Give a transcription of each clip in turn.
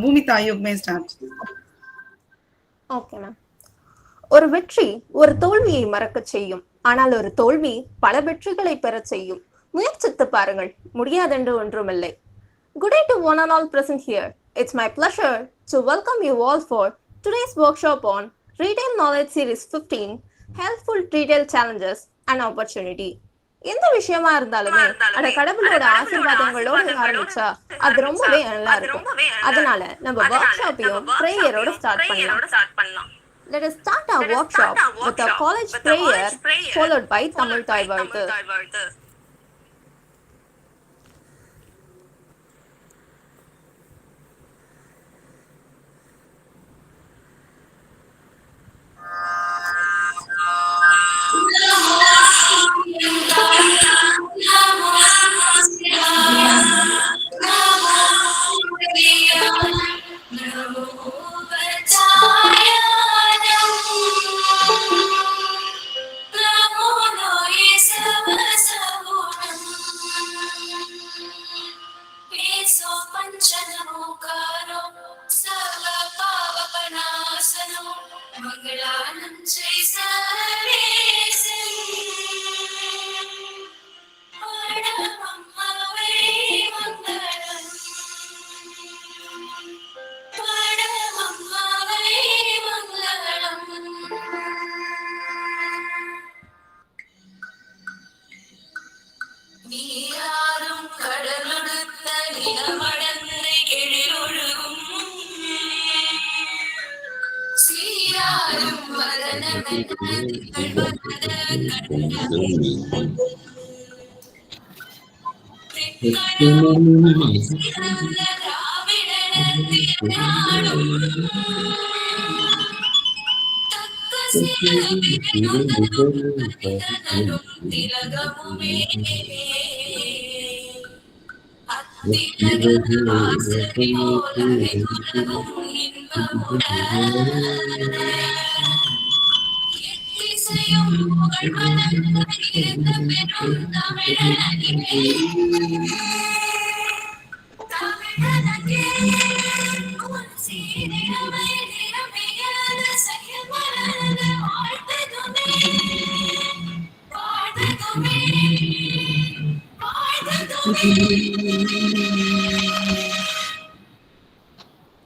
Bhumita, you may start. Okay ma'am. ஒரு வெற்றி ஒரு தோல்வியை மறக்கச் செய்யும். ஆனால் ஒரு தோல்வி பல வெற்றிகளை பெறச் செய்யும். முயற்சித்து பாருங்கள், முடியாதென்று ஒன்றுமில்லை. Good day to one and all present here. It's my pleasure to welcome you all for today's workshop on Retail Knowledge Series 15, Helpful Retail Challenges and Opportunity. எந்த விஷயமா இருந்தாலுமே அட கடவுளோட ஆசீர்வாதங்களோட ஆரம்பிச்சா அது ரொம்பவே நல்லா இருக்கும். அதனால நம்ம ஒர்க் ஷாப்பையும் ப்ரேயரோட ஸ்டார்ட் பண்ணலாம். Let us start our workshop with a college prayer followed by Tamil Thai வாழ்த்து.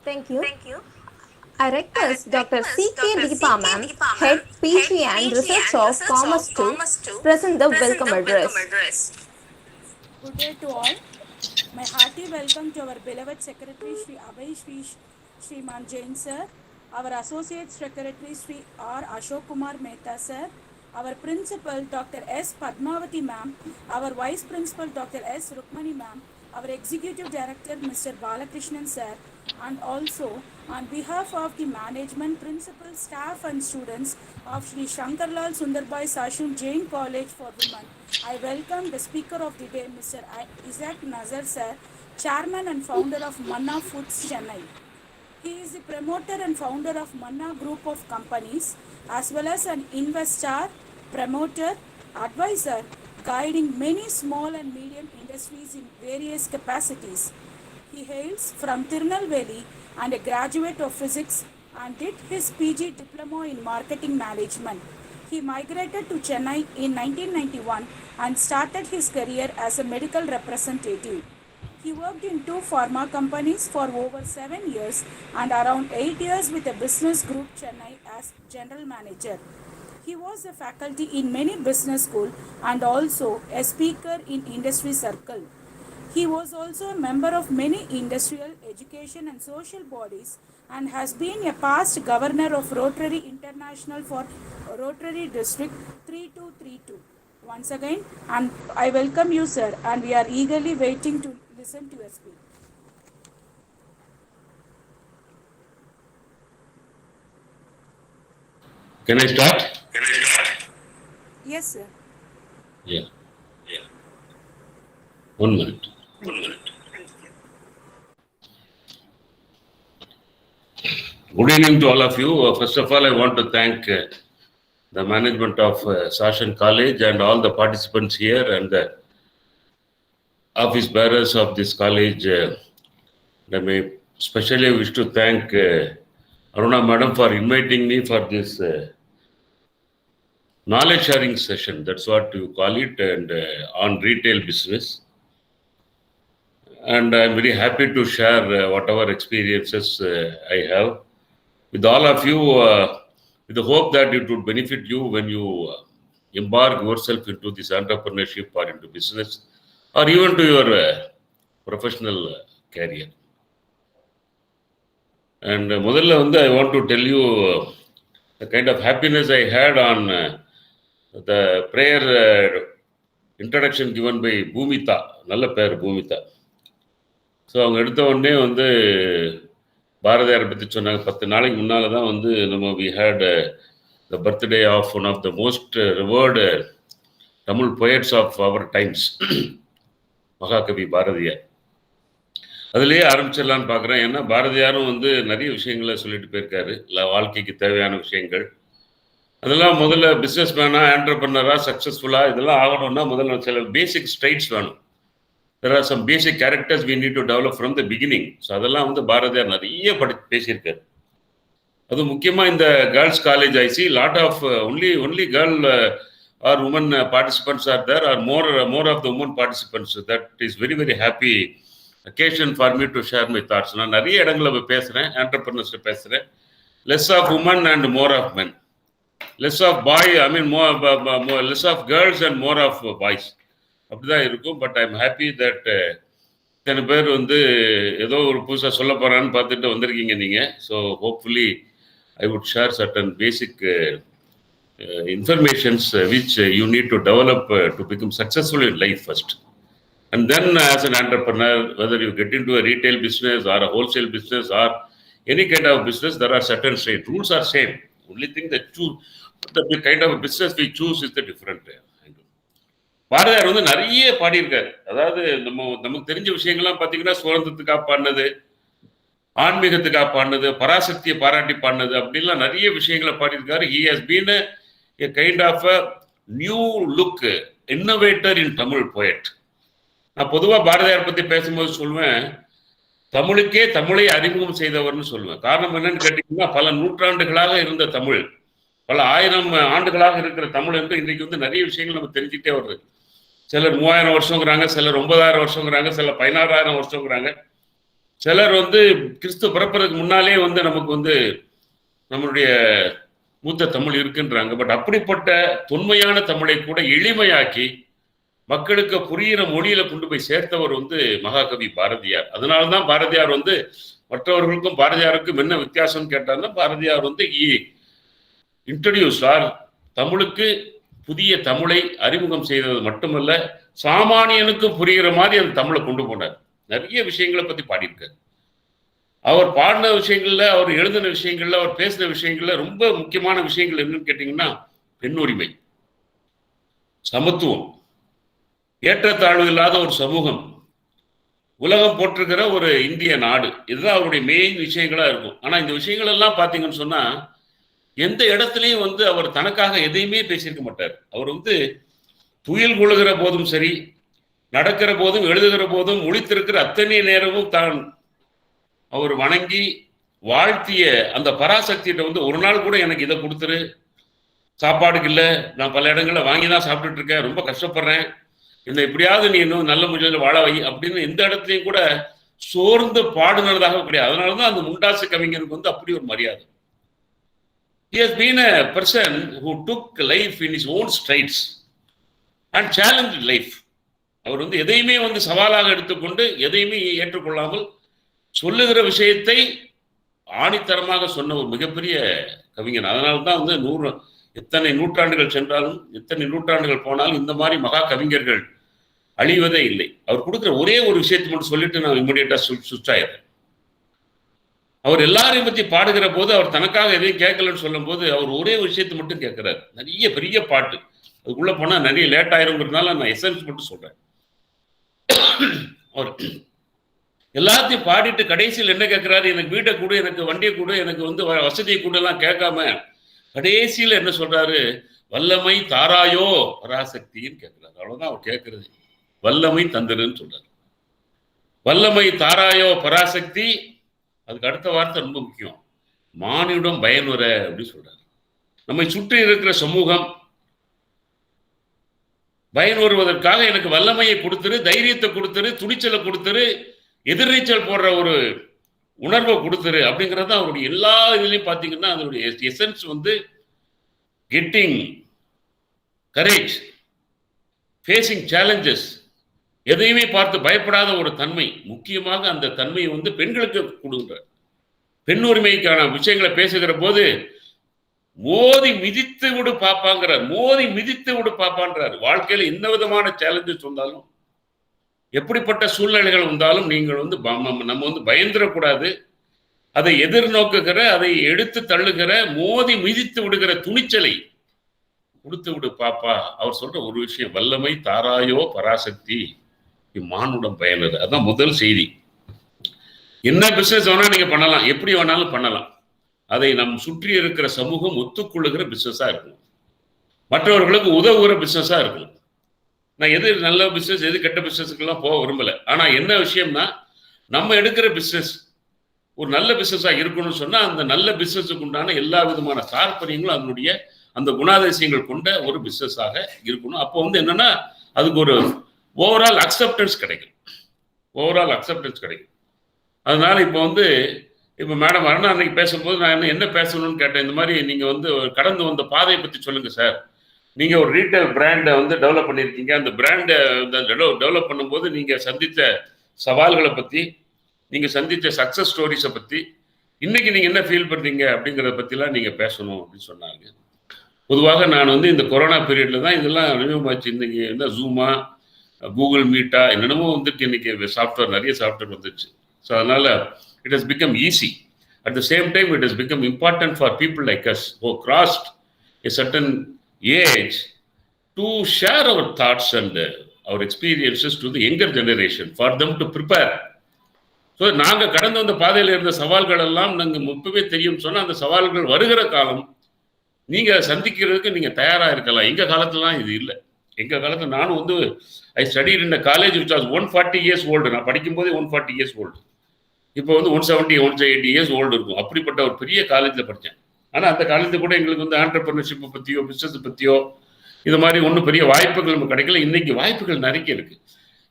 Thank you. I request Dr. C.K. Deepa ma'am, Head PG and Research of Commerce to present the welcome address. Good day to all. My hearty welcome to our beloved Secretary Sri Abhay Shriman Jain sir, our Associate Secretary Sri R. Ashok Kumar Mehta sir, our Principal Dr. S. Padmavati ma'am, our Vice Principal Dr. S. Rukmani ma'am, our Executive Director Mr. Balakrishnan sir, and also on behalf of the management, principal, staff and students of Sri Shankarlal Sundarbai Sashun Jain College for Women, I welcome the Speaker of the Day, Mr. Isaac Nazar sir, Chairman and Founder of Manna Foods Chennai. He is the promoter and founder of Manna Group of Companies, as well as an investor, promoter, advisor, guiding many small and medium industries in various capacities. He hails from Tirunelveli and a graduate of physics and did his PG diploma in marketing management. He migrated to Chennai in 1991 and started his career as a medical representative. He worked in 2 pharma companies for over 7 years and around 8 years with a business group Chennai as general manager. He was a faculty in many business schools and also a speaker in industry circle. He was also a member of many industrial, education and social bodies and has been a past governor of Rotary International for Rotary District 3232. Once again, and I welcome you, sir, and we are eagerly waiting to listen to your speech. Can I start? Yes, sir. Yeah. 1 minute. Good evening to all of you. First of all, I want to thank the management of Sashan College and all the participants here and the office bearers of this college. Let me especially I wish to thank Aruna Madam for inviting me for this knowledge sharing session. That's what you call it, and on retail business. And I'm very happy to share whatever experiences I have with all of you, with the hope that it would benefit you when you embark yourself into this entrepreneurship or into business or even to your professional career. And முதல்ல வந்து I want to tell you the kind of happiness I had on the prayer introduction given by Bhumita. நல்ல பேர் Bhumita. So அவங்க எடுத்த உடனே வந்து பாரதியாரை பற்றி சொன்னாங்க. 10 நாளைக்கு முன்னால் தான் வந்து நம்ம we had the birthday of one of the most revered Tamil poets of our times, Mahakavi Bharathiyar. அதுலேயே ஆரம்பிச்சிடலான்னு பார்க்குறேன். ஏன்னா பாரதியாரும் வந்து நிறைய விஷயங்களை சொல்லிட்டு போயிருக்காரு, இல்லை வாழ்க்கைக்கு தேவையான விஷயங்கள். அதெல்லாம் முதல்ல பிஸ்னஸ் மேனாக, ஆண்டர்பிரனராக, சக்ஸஸ்ஃபுல்லாக இதெல்லாம் ஆகணும்னா முதல்ல சில பேசிக் ஸ்ட்ரைட்ஸ் வேணும். There are some basic characters we need to develop from the beginning. So அதெல்லாம் வந்து பாரதியார் நிறைய பேசியிருக்காரு. அது முக்கியமாக இந்த girls college I see lot of only girl or women participants are there, or more of the women participants. That is very happy occasion for me to share my thoughts. நான் நிறைய இடங்களில் பேசுகிறேன், ஆண்டர்பிரனர்ஸ்ல பேசுகிறேன். less of women and more of men, less of boy, I mean more less of girls and more of boys. அப்படிதான் இருக்கும். But I am happy that இத்தனை பேர் வந்து ஏதோ ஒரு புதுசாக சொல்ல போகிறான்னு பார்த்துட்டு வந்திருக்கீங்க நீங்கள். So hopefully I would share certain basic informations which you need to develop to become successful in life first. And then as an entrepreneur, whether you get into a retail business or a wholesale business or any kind of business, there are certain straight rules are same. Only thing that the kind of business we choose is the different. Bharathiyar வந்து நிறைய பாடியிருக்காரு. அதாவது நமக்கு தெரிஞ்ச விஷயங்கள்லாம் பார்த்தீங்கன்னா சுதந்திரத்துக்காக பாடினது, ஆன்மீகத்துக்காக பாடினது, பராசக்தியை பாராட்டி பாடினது, அப்படின்லாம் நிறைய விஷயங்களை பாடியிருக்காரு. He has been a kind of a new look innovator in Tamil poet. நான் பொதுவாக பாரதியார் பற்றி பேசும்போது சொல்லுவேன், தமிழுக்கே தமிழை அறிமுகம் செய்தவர்னு சொல்லுவேன். காரணம் என்னன்னு கேட்டீங்கன்னா, பல நூற்றாண்டுகளாக இருந்த தமிழ், பல 1000 ஆண்டுகளாக இருக்கிற தமிழ் என்று இன்றைக்கு வந்து நிறைய விஷயங்கள் நம்ம தெரிஞ்சுக்கிட்டே வருது. சிலர் 3000 வருஷங்கிறாங்க, சிலர் 9000 வருஷங்கிறாங்க, சிலர் 16000 வருஷங்கிறாங்க, சிலர் வந்து கிறிஸ்து பிறப்பதற்கு முன்னாலே வந்து நமக்கு வந்து நம்மளுடைய மூத்த தமிழ் இருக்குன்றாங்க. பட் அப்படிப்பட்ட தொன்மையான தமிழை கூட எளிமையாக்கி மக்களுக்கு புரிகிற மொழியில கொண்டு போய் சேர்த்தவர் வந்து மகாகவி பாரதியார். அதனால்தான் பாரதியார் வந்து மற்றவர்களுக்கும் பாரதியாருக்கும் என்ன வித்தியாசம் கேட்டார்னா, பாரதியார் வந்து இன்ட்ரடியூஸ் ஆர் தமிழுக்கு புதிய தமிழை அறிமுகம் செய்தது மட்டுமல்ல, சாமானியனுக்கு புரிகிற மாதிரி அந்த தமிழை கொண்டு போனார். நிறைய விஷயங்களை பத்தி பாடியிருக்காரு. அவர் பாடின விஷயங்கள்ல, அவர் எழுதின விஷயங்கள்ல, அவர் பேசின விஷயங்கள்ல ரொம்ப முக்கியமான விஷயங்கள் என்னன்னு கேட்டீங்கன்னா, பெண் உரிமை, சமத்துவம், ஏற்றத்தாழ்வு இல்லாத ஒரு சமூகம், உலகம் போட்டிருக்கிற ஒரு இந்திய நாடு, இதுதான் அவருடைய மெயின் விஷயங்களா இருக்கும். ஆனா இந்த விஷயங்கள் எல்லாம் பாத்தீங்கன்னு சொன்னா, எந்த இடத்துலையும் வந்து அவர் தனக்காக எதையுமே பேசியிருக்க மாட்டார். அவர் வந்து துயில் கொள்ளுகிற போதும் சரி, நடக்கிற போதும், எழுதுகிற போதும், ஒழித்திருக்கிற அத்தனை நேரமும் தான் அவர் வணங்கி வாழ்த்திய அந்த பராசக்தியிட்ட வந்து ஒரு நாள் கூட எனக்கு இதை கொடுத்துரு, சாப்பாடுக்கு இல்லை, நான் பல இடங்களில் வாங்கி தான் சாப்பிட்டுட்டு இருக்கேன், ரொம்ப கஷ்டப்படுறேன், இந்த எப்படியாவது நீ இன்னும் நல்ல முறையில் வாழ வை அப்படின்னு எந்த இடத்துலையும் கூட சோர்ந்து பாடுனதாக கிடையாது. அதனாலதான் அந்த முண்டாசு கவிஞனுக்கு வந்து அப்படி ஒரு மரியாதை. He has been a person who took life in his own strides and challenged life. அவர் வந்து எதையுமே வந்து சவாலாக எடுத்துக்கொண்டு எதையுமே ஏற்றுக்கொள்ளாமல் சொல்லுகிற விஷயத்தை ஆணித்தரமாக சொன்ன ஒரு மிகப்பெரிய கவிஞன். அதனால்தான் வந்து எத்தனை நூற்றாண்டுகள் சென்றாலும், எத்தனை நூற்றாண்டுகள் போனாலும் இந்த மாதிரி மகா கவிஞர்கள் அழிவதே இல்லை. அவர் கொடுக்குற ஒரே ஒரு விஷயத்தை மட்டும் சொல்லிட்டு நான் இம்மிடியேட்டா சுவிட்ச் ஆயிடுறேன். அவர் எல்லாரையும் பற்றி பாடுகிற போது அவர் தனக்காக எதையும் கேட்கலன்னு சொல்லும் போது அவர் ஒரே விஷயத்தை மட்டும் கேட்கிறாரு. நிறைய பெரிய பாட்டு, அதுக்குள்ள போனா நிறைய லேட் ஆயிருங்கிறதுனால நான் எசன்ஸ் மட்டும் சொல்றேன். அவர் எல்லாத்தையும் பாடிட்டு கடைசியில் என்ன கேட்கிறாரு, எனக்கு வீட்டை கூட, எனக்கு வண்டியை கூட, எனக்கு வந்து வசதியை கூட எல்லாம் கேட்காம கடைசியில் என்ன சொல்றாரு, வல்லமை தாராயோ பராசக்தின்னு கேட்கிறாரு. அவ்வளவுதான் அவர் கேட்கறது, வல்லமை தந்துருன்னு சொல்றாரு. வல்லமை தாராயோ பராசக்தி, அதுக்கு அடுத்த வார்த்தை ரொம்ப முக்கியம். மானிடம் பயனுற அப்படின்னு சொல்றாரு. நம்மை சுற்றி இருக்கிற சமூகம் பயன் வருவதற்காக எனக்கு வல்லமையை கொடுத்துரு, தைரியத்தை கொடுத்துரு, துணிச்சலை கொடுத்துரு, எதிர்நீச்சல் போடுற ஒரு உணர்வை கொடுத்துரு அப்படிங்கிறது அவருடைய எல்லா இதுலையும் பார்த்தீங்கன்னா அதனுடைய எசன்ஸ் வந்து கெட்டிங் கரேஜ், ஃபேஸிங் சேலஞ்சஸ், எதையுமே பார்த்து பயப்படாத ஒரு தன்மை. முக்கியமாக அந்த தன்மையை வந்து பெண்களுக்கு கொடுக்குறார். பெண் உரிமைக்கான விஷயங்களை பேசுகிற போது மோதி மிதித்து விடு பாப்பாங்கிறார். மோதி மிதித்து விடு பாப்பான்றார். வாழ்க்கையில எந்த விதமான சேலஞ்சஸ் வந்தாலும், எப்படிப்பட்ட சூழ்நிலைகள் வந்தாலும் நீங்கள் வந்து நம்ம வந்து பயந்துடக்கூடாது. அதை எதிர்நோக்குகிற, அதை எடுத்து தள்ளுகிற, மோதி மிதித்து விடுகிற துணிச்சலை கொடுத்து விடு பாப்பா. அவர் சொல்ற ஒரு விஷயம், வல்லமை தாராயோ பராசக்தி இம்மானுடம் பயனது. அதான் முதல் செய்தி. என்ன பிசினஸ் வேணா நீங்க பண்ணலாம், எப்படி வேணாலும் பண்ணலாம். அதை நம் சுற்றி இருக்கிற சமூகம் ஒத்துக்கொள்ளுகிற பிசினஸா இருக்கணும், மற்றவர்களுக்கு உதவுகிற பிசினஸா இருக்கணும். நான் எது நல்ல பிசினஸ் எது கெட்ட பிசினஸ்க்கெல்லாம் போக விரும்பல. ஆனா என்ன விஷயம்னா, நம்ம எடுக்கிற பிசினஸ் ஒரு நல்ல பிசினஸா இருக்கணும்னு சொன்னா அந்த நல்ல பிசினஸுக்கு உண்டான எல்லா விதமான தாற்பயங்களும் அதனுடைய அந்த குணாதிசயங்கள் கொண்ட ஒரு பிசினஸாக இருக்கணும். அப்போ வந்து என்னன்னா அதுக்கு ஒரு ஓவரால் அக்செப்டன்ஸ் கிடைக்கும். ஓவரால் அக்செப்டன்ஸ் கிடைக்கும். அதனால இப்போ வந்து இப்போ மேடம் அருணா அன்னைக்கு பேசும்போது நான் என்ன பேசணும்னு கேட்டேன். இந்த மாதிரி நீங்கள் வந்து கடந்து வந்த பாதையை பற்றி சொல்லுங்கள் சார். நீங்கள் ஒரு ரீட்டைல் பிராண்டை வந்து டெவலப் பண்ணியிருக்கீங்க. அந்த பிராண்டை டெவலப் பண்ணும்போது நீங்கள் சந்தித்த சவால்களை பற்றி, நீங்கள் சந்தித்த சக்ஸஸ் ஸ்டோரிஸை பற்றி, இன்னைக்கு நீங்கள் என்ன ஃபீல் பண்ணுறீங்க அப்படிங்கிறத பற்றிலாம் நீங்கள் பேசணும் அப்படின்னு சொன்னாங்க. பொதுவாக நான் வந்து இந்த கொரோனா பீரியடில் தான் இதெல்லாம் அனுபவமாச்சு. இன்னைக்கு என்ன ஜூமா, கூகுள் மீட்டா, என்னென்னமோ வந்துட்டு இன்னைக்கு சாஃப்ட்வேர், நிறைய சாஃப்ட்வேர் வந்துச்சு. ஸோ அதனால் it has become easy. At the same time, it has become important for people like us who crossed a certain age to share our thoughts and our experiences to the younger generation for them to prepare. So நாங்கள் கடந்து வந்த பாதையில் இருந்த சவால்கள் எல்லாம் நாங்கள் இப்பவே தெரியும் சொன்னால் அந்த சவால்கள் வருகிற காலம் நீங்கள் சந்திக்கிறதுக்கு நீங்கள் தயாராக இருக்கலாம். எங்கள் காலத்துலாம் இது இல்லை. எங்கள் காலத்தில் நானும் வந்து ஐ studied in college which was 140 years old. நான் படிக்கும்போதே 140 years ஓல்டு. இப்போ வந்து 170 180 years ஓல்டு இருக்கும். அப்படிப்பட்ட ஒரு பெரிய காலேஜில் படித்தேன். ஆனால் அந்த காலேஜில் கூட எங்களுக்கு வந்து ஆண்டர்பிரினர்ஷிப்பை பற்றியோ பிஸ்னஸ் பற்றியோ இது மாதிரி ஒன்றும் பெரிய வாய்ப்புகள் நமக்கு கிடைக்கல. இன்னைக்கு வாய்ப்புகள் நிறைய இருக்கு.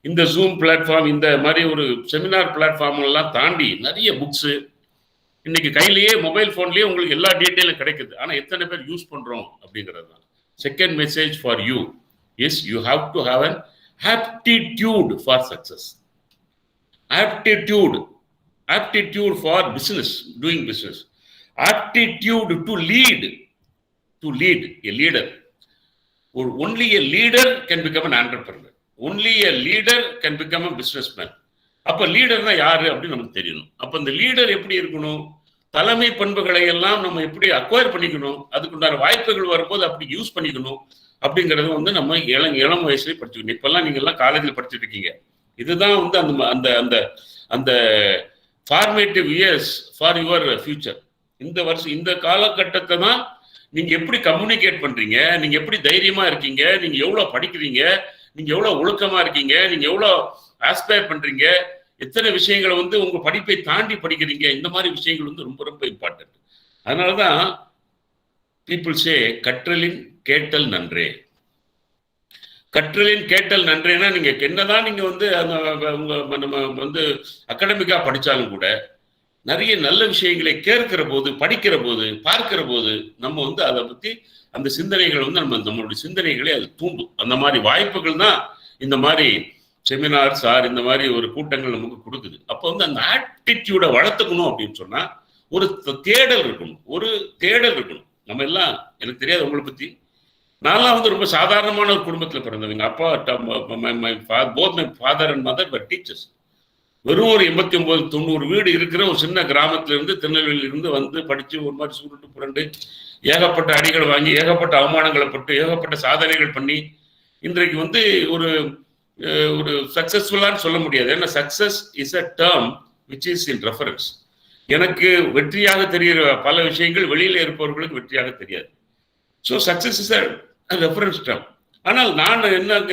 இந்த ஜூம் பிளாட்ஃபார்ம், இந்த மாதிரி ஒரு செமினார் பிளாட்ஃபார்ம் எல்லாம் தாண்டி நிறைய புக்ஸு இன்னைக்கு கையிலேயே மொபைல் ஃபோன்லேயே உங்களுக்கு எல்லா டீட்டெயிலும் கிடைக்குது. ஆனால் எத்தனை பேர் யூஸ் பண்ணுறோம் அப்படிங்கிறது தான். Second message for you is you have to have an aptitude for success. Aptitude for business, doing business. Aptitude to lead, a leader. Only a leader can become an entrepreneur. Only a leader can become a businessman. அப்ப லீடர்னா யாரு அப்படின்னு நமக்கு தெரியணும். அப்ப இந்த leader எப்படி இருக்கணும், தலைமை பண்புகளை எல்லாம் நம்ம எப்படி அக்வயர் பண்ணிக்கணும், அதுக்குண்டான வாய்ப்புகள் வரும்போது அப்படி யூஸ் பண்ணிக்கணும் அப்படிங்கிறது வந்து நம்ம இளம் வயசுலேயே படிச்சுக்கணும். இப்பெல்லாம் நீங்க எல்லாம் காலேஜில் படிச்சுட்டு இருக்கீங்க. இதுதான் வந்து அந்த அந்த அந்த formative years for your future. இந்த காலகட்டத்தை தான் நீங்க எப்படி கம்யூனிகேட் பண்றீங்க, நீங்க எப்படி தைரியமா இருக்கீங்க, நீங்க எவ்வளவு படிக்கிறீங்க, நீங்க எவ்வளவு ஒழுக்கமா இருக்கீங்க, நீங்க எவ்வளவு ஆஸ்பயர் பண்றீங்க, எத்தனை விஷயங்களை வந்து உங்க படிப்பை தாண்டி படிக்கிறீங்க, இந்த மாதிரி விஷயங்கள் வந்து ரொம்ப ரொம்ப இம்பார்ட்டன்ட். அதனாலதான் பீப்புள் சே கற்றலின் கேட்டல் நன்றே. கற்றலின் கேட்டல் நன்றேன்னா நீங்க என்னதான் நீங்க வந்து நம்ம வந்து அகாடமிக்கா படிச்சாலும் கூட நிறைய நல்ல விஷயங்களை கேட்கிற போது, படிக்கிற போது, பார்க்கிற போது நம்ம வந்து அதை பத்தி அந்த சிந்தனைகள் வந்து நம்மளுடைய சிந்தனைகளை அது தூண்டும். அந்த மாதிரி வாய்ப்புகள் தான் இந்த மாதிரி செமினார்ஸ் இந்த மாதிரி ஒரு கூட்டங்கள் நமக்கு கொடுக்குது. அப்போ வந்து அந்த ஆட்டிடியூட வளர்த்துக்கணும் அப்படின்னு சொன்னா ஒரு தேடல் இருக்கணும். நம்ம எல்லாம், எனக்கு தெரியாது உங்களை பத்தி, நான்லாம் வந்து ரொம்ப சாதாரணமான ஒரு குடும்பத்தில் பிறந்தவங்க. அப்பா both my father and mother but teachers. வெறும் ஒரு 89-90 வீடு இருக்கிற ஒரு சின்ன கிராமத்துல இருந்து, திருநெல்வேலியில இருந்து வந்து படிச்சு ஒரு மாதிரி சுருட்டு புரண்டு ஏகப்பட்ட அடிகள் வாங்கி, ஏகப்பட்ட அவமானங்களை பட்டு, ஏகப்பட்ட சாதனைகள் பண்ணி இன்றைக்கு வந்து ஒரு ஒரு சக்சஸ்ஃபுல்லான்னு சொல்ல முடியாது. ஏன்னா success is a term which is in reference. எனக்கு வெற்றியாக தெரிகிற பல விஷயங்கள் வெளியில இருப்பவர்களுக்கு வெற்றியாக தெரியாது. So success is a reference term. ஆனால் நான்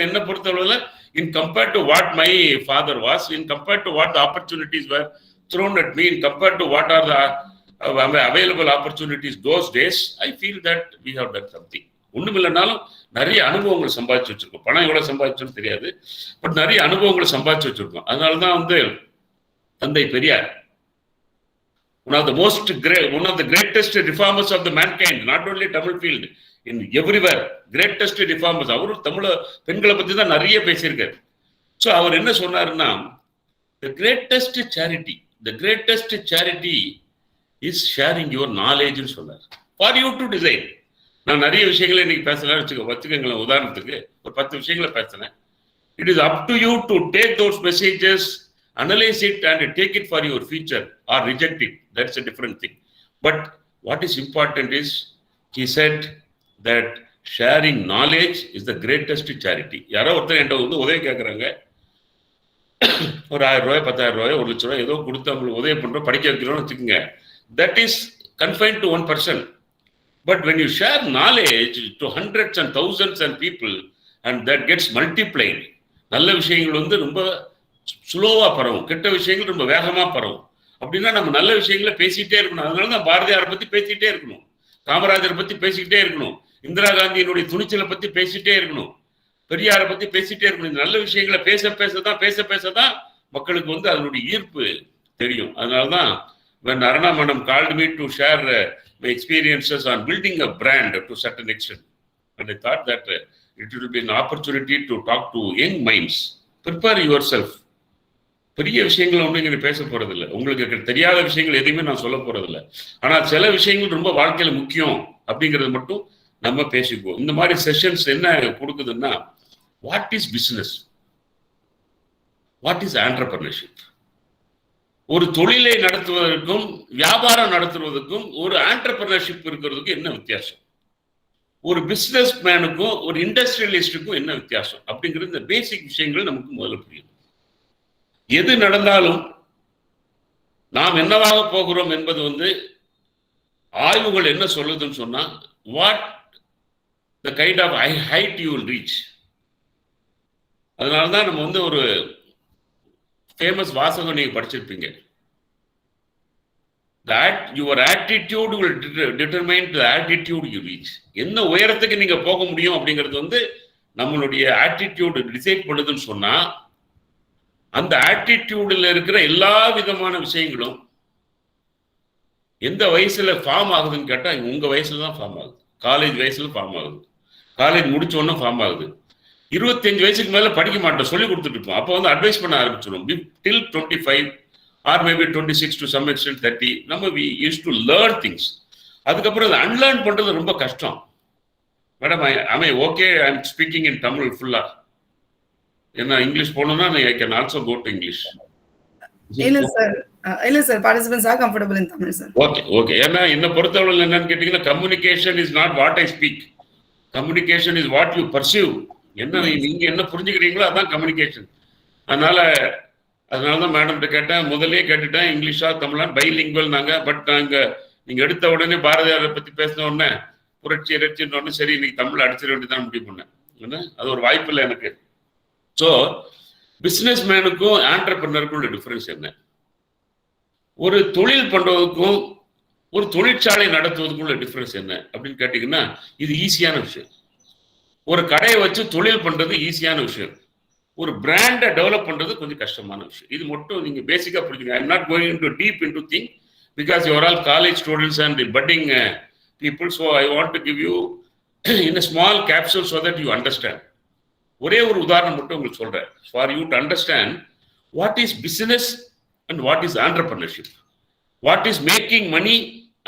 என்ன பொறுத்தளவில் in compared to what my father was, in compared to what the opportunities were thrown at me compared to what are the available opportunities those days, I feel that we have done something. ஒண்ணும் இல்லைனாலும் நிறைய அனுபவங்களை சம்பாதிச்சு வச்சிருக்கோம். பணம் எவ்வளவு சம்பாதிச்சோன்னு தெரியாது, but நிறைய அனுபவங்களை சம்பாதிச்சு வச்சிருக்கோம். அதனாலதான் வந்து தந்தை Periyar one of the greatest reformers of the mankind, not only Tamil field, in everywhere, greatest reformers. அவரு தமிழ பெண்களை பத்தி தான் நிறைய பேசியிருக்காரு. ஸோ அவர் என்ன சொன்னாருன்னா, the greatest charity is sharing your knowledge ன்னு சொன்னார். for you to decide. நான் நிறைய விஷயங்களை இன்னைக்கு பேசலாம் வச்சுக்கோங்களேன். உதாரணத்துக்கு ஒரு 10 விஷயங்களை பேசுறேன். It is up to you to take those messages, analyze it and take it for your future or reject it. That's a different thing. But what is important is, he said that sharing knowledge is the greatest charity. யாரோ ஒருத்தர் என்கிட்ட வந்து உதவி கேட்குறாங்க, ஒரு 1000 ரூபாய் 10,000 ரூபாய் 1 லட்சம் ரூபாய் ஏதோ கொடுத்து அவங்களுக்கு உதவி பண்றோம், படிக்க வைக்கிறோம்னு வச்சுக்கோங்க. That is confined to one person. But when you share knowledge to hundreds and thousands and people and that gets multiplied, நல்ல விஷயங்கள் வந்து ரொம்ப ஸ்லோவா பரவும், கெட்ட விஷயங்கள் ரொம்ப வேகமா பரவும். அப்படின்னா நம்ம நல்ல விஷயங்களை பேசிட்டே இருக்கணும். அதனாலதான் பாரதியாரை பத்தி பேசிட்டே இருக்கணும், காமராஜரை பத்தி பேசிக்கிட்டே இருக்கணும், இந்திரா காந்தியினுடைய துணிச்சலை பத்தி பேசிட்டே இருக்கணும், பெரியாரை பத்தி பேசிட்டே இருக்கணும். இந்த நல்ல விஷயங்களை பேச பேசதான் மக்களுக்கு வந்து அதனுடைய ஈர்ப்பு தெரியும். அதனாலதான் when Arana Madam called me to share my experiences on building a brand to certain extent, and I thought that it will be an opportunity to talk to young minds. Prepare yourself. பெரிய விஷயங்கள் ஒன்றும் இங்கே பேச போறதில்லை, உங்களுக்கு தெரியாத விஷயங்கள் எதுவுமே நான் சொல்ல போறதில்லை. ஆனால் சில விஷயங்கள் ரொம்ப வாழ்க்கையில முக்கியம் அப்படிங்கிறது மட்டும் நம்ம பேசிக்குவோம். இந்த மாதிரி செஷன்ஸ் என்ன கொடுக்குதுன்னா, what is business, what is entrepreneurship. ஒரு தொழிலை நடத்துவதற்கும் வியாபாரம் நடத்துவதற்கும் ஒரு ஆண்டர்பிரினர்ஷிப் இருக்கிறதுக்கும் என்ன வித்தியாசம், ஒரு பிசினஸ் மேனுக்கும் ஒரு இண்டஸ்ட்ரியலிஸ்டுக்கும் என்ன வித்தியாசம் அப்படிங்கிறது இந்த பேசிக் விஷயங்கள் நமக்கு முதல்ல புரியும். எது நடந்தாலும் நாம் என்னவாக போகிறோம் என்பது வந்து ஆய்வுகள் என்ன சொல்லுதுன்னு சொன்னா, what the kind of height you will reach. அதனாலதான் நம்ம வந்து ஒரு ஃபேமஸ் வாசகம் நீங்க படிச்சிருப்பீங்க, that your attitude will determine the altitude you reach. என்ன உயரத்துக்கு நீங்க போக முடியும் அப்படிங்கிறது வந்து நம்மளுடைய ஆட்டிடியூட் டிசைட் பண்ணுதுன்னு சொன்னா, அந்த ஆட்டிடியூட்ல இருக்கிற எல்லா விதமான விஷயங்களும் எந்த வயசுல ஃபார்ம் ஆகுதுன்னு கேட்டா உங்க வயசுல தான் ஃபார்ம் ஆகுது. காலேஜ் வயசுல ஃபார்ம் ஆகுது, காலேஜ் முடிச்ச உடனே ஃபார்ம் ஆகுது. 25 வயசுக்கு மேல படிக்க மாட்டோம், சொல்லி கொடுத்துட்டு இருப்போம். அப்போ வந்து அட்வைஸ் பண்ண ஆரம்பிச்சிடும். till 25 or maybe 26 to some extent 30, நம்ம we used to learn things. அதுக்கப்புறம் அதை அன்லேர்ன் பண்றது ரொம்ப கஷ்டம். Madam am I okay? I am speaking in Tamil full. என்ன இங்கிலீஷ் போகணும்னா I can also go to English. இல்ல sir participants are comfortable in Tamil sir. Okay. ஏன்னா என்ன பொறுத்தவரை என்னன்னு கேட்டீங்கன்னா, communication is not what I speak, communication is what you perceive. என்ன நீங்க என்ன புரிஞ்சுக்கிறீங்களோ அதான் கம்யூனிகேஷன். அதனாலதான் மேடம் கேட்டேன், முதலே கேட்டுட்டேன் இங்கிலீஷா தமிழா பைலிங்குவல் நாங்க. பட் நாங்க நீங்க எடுத்த உடனே பாரதியாரை பத்தி பேசின உடனே புரட்சி இறைச்சின்னு உடனே சரி இன்னைக்கு தமிழ் அடிச்சிட வேண்டியதான் முடிவு பண்ணேன். அது ஒரு வாய்ப்பு இல்லை எனக்கு. ஸோ பிசினஸ் மேனுக்கும் ஆண்டர்பிரினருக்கும் உள்ள டிஃபரன்ஸ் என்ன, ஒரு தொழில் பண்றதுக்கும் ஒரு தொழிற்சாலை நடத்துவதற்கும் உள்ள டிஃபரன்ஸ் என்ன அப்படின்னு கேட்டீங்கன்னா, இது ஈஸியான விஷயம். ஒரு கடையை வச்சு தொழில் பண்றது ஈஸியான விஷயம், ஒரு பிராண்டை டெவலப் பண்றது கொஞ்சம் கஷ்டமான விஷயம். இது மட்டும் நீங்க பேசிக்கா புரிஞ்சுங்க. I'm not going to deep into thing because you are all college students and budding people. So I want to give you in a small capsule so that you understand. ஒரே ஒரு உதாரணம் மட்டும் உங்களுக்கு சொல்றேன், for you to understand what is business and what is entrepreneurship, what is making money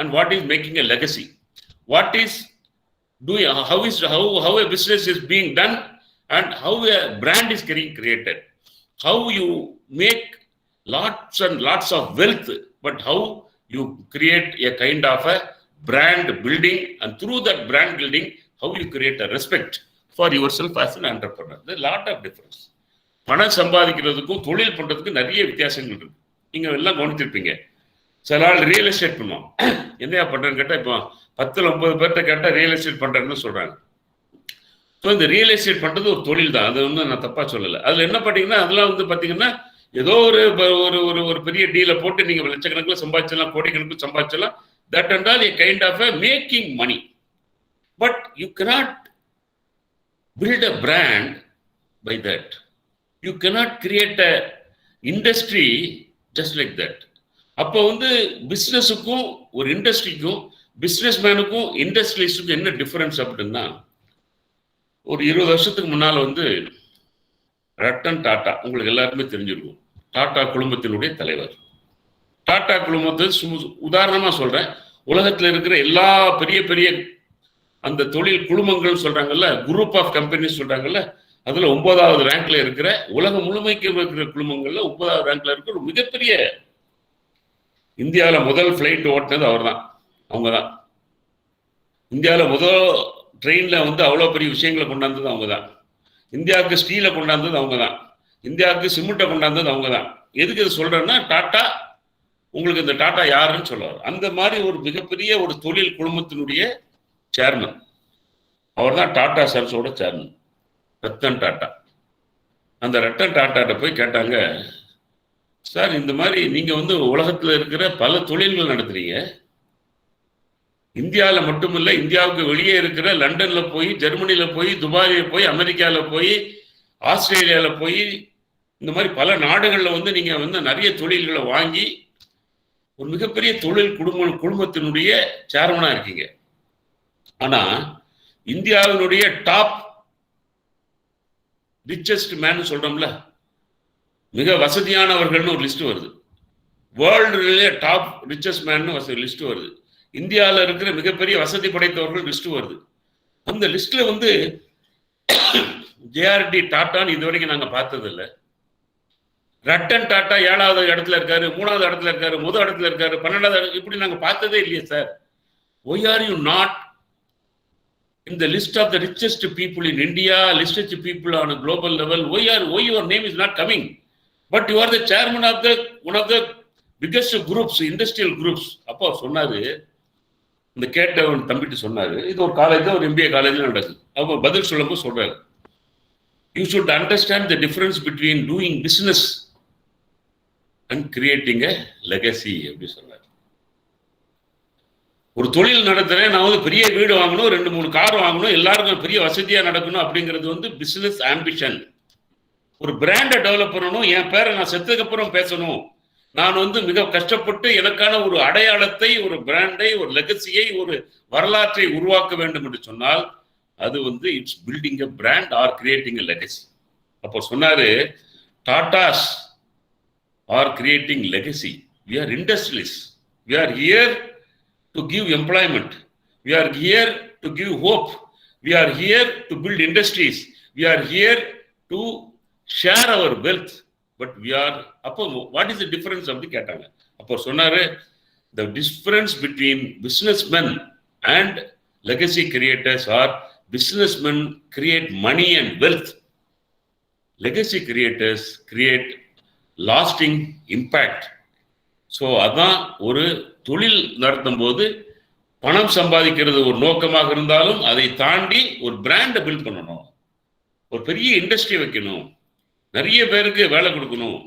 and what is making a legacy, what is how a business is being done and how a brand is getting created, how you make lots and lots of wealth, but how you create a kind of a brand building, and through that brand building how you create a respect for yourself as an entrepreneur. There is a lot of difference. பணம் சம்பாதிக்கிறதுக்கும் தொழில் பண்றதுக்கும் நிறைய வித்தியாசங்கள் இருக்கு. நீங்க எல்லாம் கவனிச்சிருப்பீங்க. சில ஆள் ரியல் எஸ்டேட் பண்ணுவோம், என்னையா பண்றேன்னு கேட்டா இப்போ 10-9 பேர்கிட்ட கேட்டா ரியல் எஸ்டேட் பண்றேன்னு சொல்றாங்க. ஸோ இந்த ரியல் எஸ்டேட் பண்றது ஒரு தொழில் தான், அது வந்து நான் தப்பா சொல்லலை. அதுல என்ன பண்ணீங்கன்னா, அதெல்லாம் வந்து பாத்தீங்கன்னா ஏதோ ஒரு ஒரு ஒரு ஒரு பெரிய டீலை போட்டு நீங்க லட்சக்கணக்கில் சம்பாதிச்சலாம், கோடிக்கணக்கில் சம்பாதிச்சலாம். That and all a kind of a making money. But you cannot build a brand by that. You cannot create a industry just like that. அப்போ வந்து பிஸ்னஸுக்கும் ஒரு இண்டஸ்ட்ரிக்கும் பிஸ்னஸ் மேனுக்கும் இண்டஸ்ட்ரியலிஸ்டுக்கும் என்ன டிஃபரன்ஸ் அப்படின்னா, ஒரு 20 வருஷத்துக்கு முன்னால் வந்து ரத்தன் டாடா உங்களுக்கு எல்லாருமே தெரிஞ்சிருக்கும். டாடா குடும்பத்தினுடைய தலைவர். டாடா குடும்பத்தை உதாரணமா சொல்றேன். உலகத்தில் இருக்கிற எல்லா பெரிய பெரிய அந்த தொழில் குழுமங்கள் சொல்றாங்கல்ல, குரூப் ஆஃப் கம்பெனிஸ் சொல்றாங்கல்ல, அதுல 9வது ரேங்க்ல இருக்கிற, உலகம் முழுமைக்கு இருக்கிற குழுமங்கள்ல 9வது ரேங்க்ல இருக்கிற ஒரு மிகப்பெரிய, இந்தியாவில் முதல் ஃபிளைட் ஓட்டினது அவர் தான், அவங்க தான். இந்தியாவில் முதல் ட்ரெயின்ல வந்து அவ்வளோ பெரிய விஷயங்களை கொண்டாந்தது அவங்க தான். இந்தியாவுக்கு ஸ்டீலை கொண்டாந்தது அவங்க தான். இந்தியாவுக்கு சிமெண்ட்டை கொண்டாந்தது அவங்க தான். எதுக்கு இது சொல்றேன்னா, டாட்டா உங்களுக்கு இந்த டாட்டா யாருன்னு சொல்லுவார். அந்த மாதிரி ஒரு மிகப்பெரிய ஒரு தொழில் குழுமத்தினுடைய சேர்மன் அவர் தான். டாடா சன்ஸோட சேர்மன் ரத்தன் டாட்டா. அந்த ரத்தன் டாட்டாட்ட போய் கேட்டாங்க, சார் இந்த மாதிரி நீங்க வந்து உலகத்துல இருக்கிற பல தொழில்கள் நடத்துறீங்க, இந்தியாவில் மட்டுமில்லை, இந்தியாவுக்கு வெளியே இருக்கிற லண்டன்ல போய், ஜெர்மனியில போய், துபாயில போய், அமெரிக்கால போய், ஆஸ்திரேலியால போய், இந்த மாதிரி பல நாடுகள்ல வந்து நீங்க வந்து நிறைய தொழில்களை வாங்கி ஒரு மிகப்பெரிய தொழில் குடும்பத்தினுடைய சேர்மனா இருக்கீங்க. ஆனா இந்தியாவினுடைய டாப் ரிச்சஸ்ட் மேன் சொல்றோம்ல, மிக வசதியானவர்கள்னு ஒரு லிஸ்ட் வருது. வேர்ல்டுலேயே டாப் ரிச்சஸ்ட் மேன் லிஸ்ட் வருது. இந்தியாவில் இருக்கிற மிகப்பெரிய வசதி படைத்தவர்கள் லிஸ்ட் வருது. அந்த லிஸ்ட்ல வந்து ஜேஆர்டி டாட்டான்னு இது வரைக்கும் நாங்க பார்த்தது இல்லை. ரத்தன் டாட்டா 7வது இடத்துல இருக்காரு, 3வது இடத்துல இருக்காரு, முதல் இடத்துல இருக்காரு, 12வது, இப்படி நாங்க பார்த்ததே இல்லையே sir. Why are you not in the list of the richest people in India, richest people on a global level? Why your name is not coming? But you are the chairman of one of the biggest groups, industrial groups. அப்போ சொன்னாரு, இந்த கேட்டவன் தம்பிட்டு சொன்னாரு, இது ஒரு college, ஒரு MBA காலேஜ்ல நடக்குது. அப்போ பதில் சொல்லும்போது சொல்றாரு, you should understand the difference between doing business and creating a legacy அப்படி சொன்னார். ஒரு தொழில் நடத்துறேன், நான் வந்து பெரிய வீடு வாங்கணும், 2-3 கார் வாங்கணும், எல்லாருக்கும் பெரிய வசதியா நடக்கணும் அப்படிங்கிறது வந்து பிசினஸ் ஆம்பிஷன். ஒரு பிராண்டை டெவலப் பண்ணணும், என் பேரை நான் செத்ததுக்கு அப்புறம் பேசணும், நான் வந்து மிக கஷ்டப்பட்டு எனக்கான ஒரு அடையாளத்தை, ஒரு பிராண்டை, ஒரு லெகசியை, ஒரு வரலாற்றை உருவாக்க வேண்டும் என்று சொன்னால் அது வந்து it's building a brand are creating a legacy. அப்போ சொன்னாரு, Tatas are creating legacy, we are industrialists, we are here to give employment, we are here to give hope, we are here to build industries, we are here to share our wealth, but we are, அப்போ what is the difference அப்படி கேட்டாங்க. அப்போ சொன்னாரு, the difference between businessmen and legacy creators are businessmen create money and wealth, legacy creators create lasting impact. So அதான் ஒரு தொழில் நடத்தும் போது பணம் சம்பாதிக்கிறது ஒரு நோக்கமாக இருந்தாலும் அதை தாண்டி ஒரு பிராண்டை பில்ட் பண்ணணும், ஒரு பெரிய இண்டஸ்ட்ரி வைக்கணும், நிறைய பேருக்கு வேலை கொடுக்கணும்,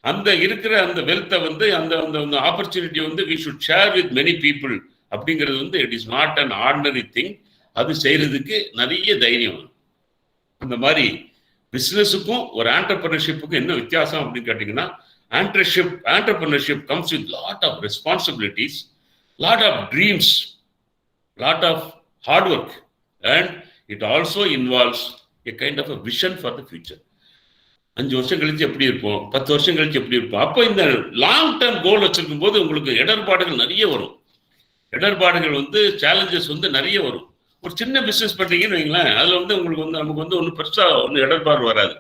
அந்த இருக்கிற அந்த வெல்த்தை வந்து அந்த அந்த ஆப்பர்ச்சுனிட்டி வந்து we should share with many people அப்படிங்கிறது வந்து it is not an ordinary thing. அது செய்யறதுக்கு நிறைய தைரியம். அந்த மாதிரி பிசினஸுக்கும் ஒரு ஆண்டர்பிரினர்ஷிப்புக்கும் என்ன வித்தியாசம் அப்படின்னு கேட்டீங்கன்னா, entrepreneurship comes with lot of responsibilities, lot of dreams, lot of hard work, and it also involves a kind of a vision for the future. 5 வருஷம் கழிச்சு எப்படி இருப்போம், 10 வருஷம் கழிச்சு எப்படி இருப்போம். அப்போ இந்த லாங் டேர்ம் கோல் வச்சிருக்கும் போது உங்களுக்கு இடர்பாடுகள் நிறைய வரும். இடர்பாடுகள் வந்து சேலஞ்சஸ் வந்து நிறைய வரும். ஒரு சின்ன பிசினஸ் பண்றீங்கன்னு வைங்களேன், அதுல வந்து உங்களுக்கு வந்து நமக்கு வந்து ஒன்றும் பெருசா ஒன்றும் இடர்பாடு வராது.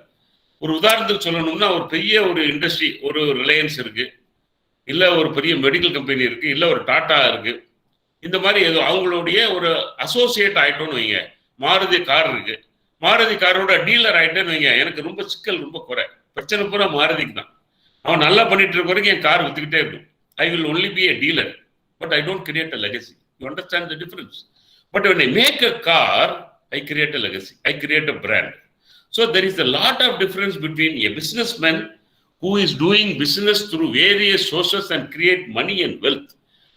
ஒரு உதாரணத்துக்கு சொல்லணும்னா, ஒரு பெரிய ஒரு இண்டஸ்ட்ரி, ஒரு ரிலையன்ஸ் இருக்கு, இல்ல ஒரு பெரிய மெடிக்கல் கம்பெனி இருக்கு, இல்ல ஒரு டாடா இருக்கு, இந்த மாதிரி ஏதோ அவங்களுடைய ஒரு அசோசியேட் ஆயிட்டோம்னு வைங்க. மாருதி கார் இருக்கு, மாருதி காரோட டீலர் ஆயிட்டேன்னு வைங்க, எனக்கு ரொம்ப சிக்கல், ரொம்ப குறை, பிரச்சனை பூரா மாருதிக்கு தான். அவன் நல்லா பண்ணிட்டு இருக்க வரைக்கும் என் கார் வித்துக்கிட்டே இருக்கும். I will only be a dealer, but I don't create a legacy. You understand the difference? But when I make a car, I create a legacy, I create a brand. So there is a lot of difference between a businessman who is doing business through various sources and create money and wealth,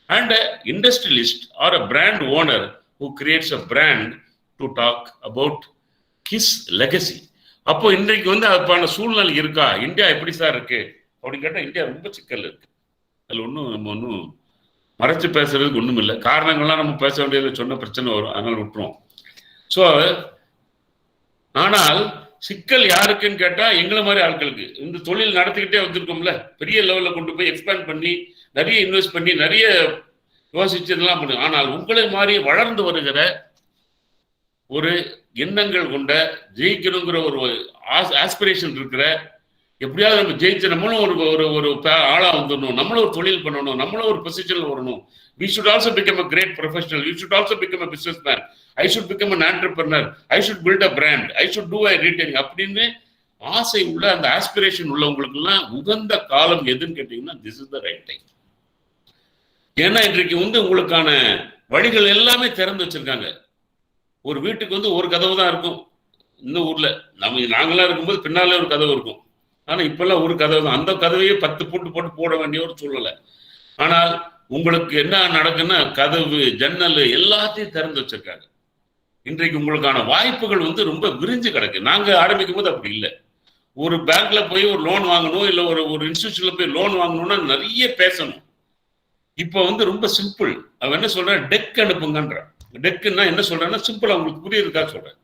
and an industrialist or a brand owner who creates a brand to talk about his legacy. அப்போ இன்றைக்கு வந்து அதுக்கான சூழ்நிலை இருக்கா? India எப்படி sir இருக்கு அப்படின்னு கேட்டால் இந்தியா ரொம்ப சிக்கல் இருக்கு. அதில் நம்ம ஒன்றும் மறைச்சு பேசுறதுக்கு ஒன்றும் இல்லை. காரணங்கள்லாம் நம்ம பேச வேண்டியது சொன்ன பிரச்சனை வரும், அதனால விட்டுருவோம். ஸோ ஆனால் சிக்கல் யாருக்குன்னு கேட்டா எங்களை மாதிரி ஆட்களுக்கு. இந்த தொழில் நடத்திக்கிட்டே வந்திருக்கோம்ல, பெரிய லெவலில் கொண்டு போய் எக்ஸ்பேண்ட் பண்ணி நிறைய இன்வெஸ்ட் பண்ணி நிறைய யோசிச்சதெல்லாம் பண்ணுங்க. ஆனால் உங்களை மாதிரி வளர்ந்து வருகிற ஒரு எண்ணங்கள் கொண்ட ஜெயிக்கணுங்கிற ஒரு ஆஸ்பிரேஷன் இருக்கிற, எப்படியாவது நம்ம ஜெயிச்சு நம்மளும் ஒரு ஒரு ஆளா வந்துடணும், நம்மளும் ஒரு தொழில் பண்ணணும், நம்மளும் ஒரு பொசிஷன்ல வரணும். We should also become a great professional. You should also become a businessman. I should become an entrepreneur. I should build a brand. I should do a retailing. அப்படின்னு ஆசை உள்ள அந்த ஆஸ்பிரேஷன் உள்ளவங்களுக்கு எல்லாம் உகந்த காலம் எதுன்னு கேட்டீங்கன்னா this is the right time. ஏன்னா இன்றைக்கு வந்து உங்களுக்கான வழிகள் எல்லாமே திறந்து வச்சிருக்காங்க. ஒரு வீட்டுக்கு வந்து ஒரு கதவு தான் இருக்கும் இந்த ஊர்ல. நாங்களாம் இருக்கும்போது பின்னாலே ஒரு கதவு இருக்கும். ஆனா இப்பெல்லாம் ஒரு கதவு தான். அந்த கதவையே 10 போட்டு போட வேண்டிய ஒரு சூழ்நிலை. ஆனால் உங்களுக்கு என்ன நடக்குன்னா கதவு ஜன்னல் எல்லாத்தையும் திறந்து வச்சிருக்காங்க. இன்றைக்கு உங்களுக்கான வாய்ப்புகள் வந்து ரொம்ப விரிஞ்சு கிடக்கு. நாங்க ஆரம்பிக்கும் போது அப்படி இல்லை. ஒரு பேங்க்ல போய் ஒரு லோன் வாங்கணும், இல்லை ஒரு இன்ஸ்டிடியூஷன்ல போய் லோன் வாங்கணும்னா நிறைய பேசணும். இப்போ வந்து ரொம்ப சிம்பிள். அவன் என்ன சொல்றான், டெக் அனுப்புங்கன்ற. டெக்குன்னா என்ன சொல்றேன்னா சிம்பிள், அவங்களுக்கு புரியுதுக்கா சொல்றேன்.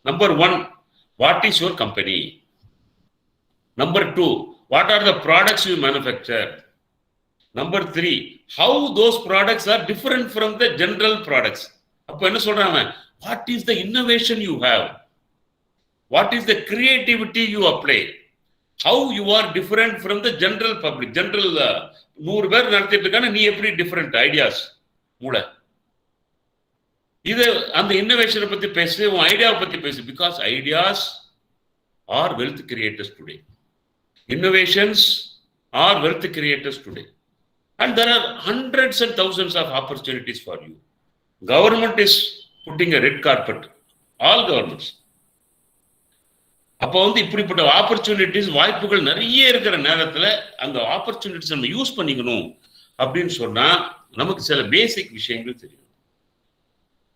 Number 1, what is your company? Number 2, what are the products you manufacture? Number 3, how those products are different from the general products. அப்போ என்ன சொல்றாங்க, what is the innovation you have? What is the creativity you apply? How you are different from the general public? General 100 பேர் நடத்திட்டு இருக்காங்க, நீ எப்படி different ideas மூளை. இது அந்த இன்னோவேஷனை பத்தி பேசு, உன் ஐடியாவை பத்தி பேசு. Because ideas are wealth creators today. Innovations are wealth creators today. And there are hundreds and thousands of opportunities for you. Government is putting a red carpet. All governments. அப்போ வந்து இப்படிப்பட்ட ஆப்பர்ச்சுனிட்டிஸ், வாய்ப்புகள் நிறைய இருக்கிற நேரத்தில் அந்த ஆப்பர்ச்சுனிட்டிஸ் நம்ம use பண்ணிக்கணும் அப்படின்னு சொன்னா நமக்கு சில பேசிக் விஷயங்கள் தெரியும்.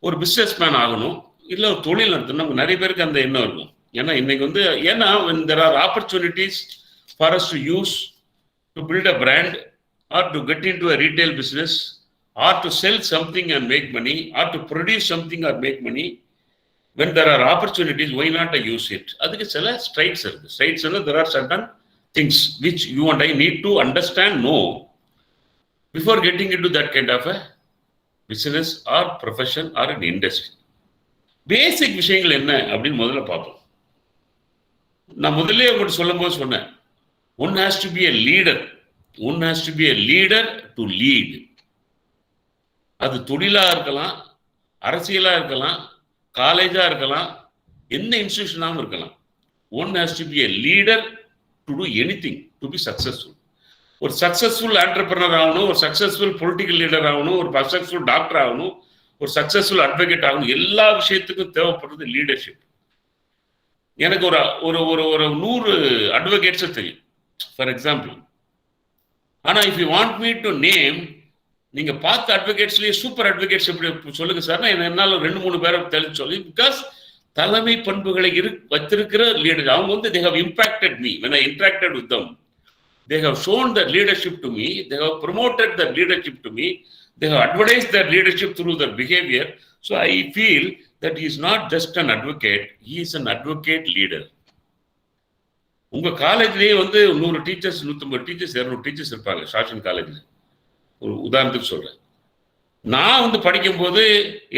ஒரு பிஸ்னஸ் மேன் ஆகணும், இல்லை ஒரு தொழில் நடத்தணும். நமக்கு நிறைய பேருக்கு அந்த எண்ணம் இருக்கும். ஏன்னா இன்னைக்கு வந்து there are opportunities for us to use to build a brand, or to get into a retail business, or to sell something and make money, or to produce something or make money. When there are opportunities, why not I use it? Adukku sila strikes irukku. Strikes na there are certain things which you and I need to understand, know before getting into that kind of a business or profession or an industry. Basic விஷயங்கள் என்ன அப்படின்னு முதல்ல பார்ப்போம். நான் முதல்ல உங்களுக்கு சொல்லும்போது சொன்னேன், one has to be a leader. One has to be a leader to lead. அது தொழிலா இருக்கலாம், அரசியலா இருக்கலாம், காலேஜா இருக்கலாம், எந்த இன்ஸ்டிடியூஷனாகவும் இருக்கலாம். One has to be a leader to do anything, to be successful. ஒரு சக்சஸ்ஃபுல் ஆண்டர்பிரனர் ஆகணும், ஒரு சக்சஸ்ஃபுல் பொலிட்டிக்கல் லீடர் ஆகணும், ஒரு சக்சஸ்ஃபுல் டாக்டர் ஆகணும், ஒரு சக்சஸ்ஃபுல் அட்வொகேட் ஆகணும். எல்லா விஷயத்துக்கும் தேவைப்படுறது லீடர்ஷிப். எனக்கு ஒரு ஒரு 100 அட்வொகேட்ஸை தெரியும் ஃபார் எக்ஸாம்பிள். ஆனா if you want me to name, நீங்க பார்த்த அட்வொகேட்ஸ்லயே சூப்பர் அட்வொகேட்ஸ் எப்படி சொல்லுங்க சார்னா என்னால 2-3 பேரை தெளிச்சு சொல்லி. பிகாஸ் தலைமை பண்புகளை வச்சிருக்கிற லீடர் அவங்க வந்து they have impacted me when I interacted with them. They have shown their leadership to me. They have promoted their leadership to me. They have advertised their leadership through their behavior. So I feel that he is not just an advocate, he is an advocate leader. உங்க காலேஜ்லயே வந்து 100 teachers, 150 teachers, 200 teachers இருப்பாங்க ஷாஷன் காலேஜ்ல. ஒரு உதாரணத்துக்கு சொல்றேன். நான் வந்து படிக்கும் போது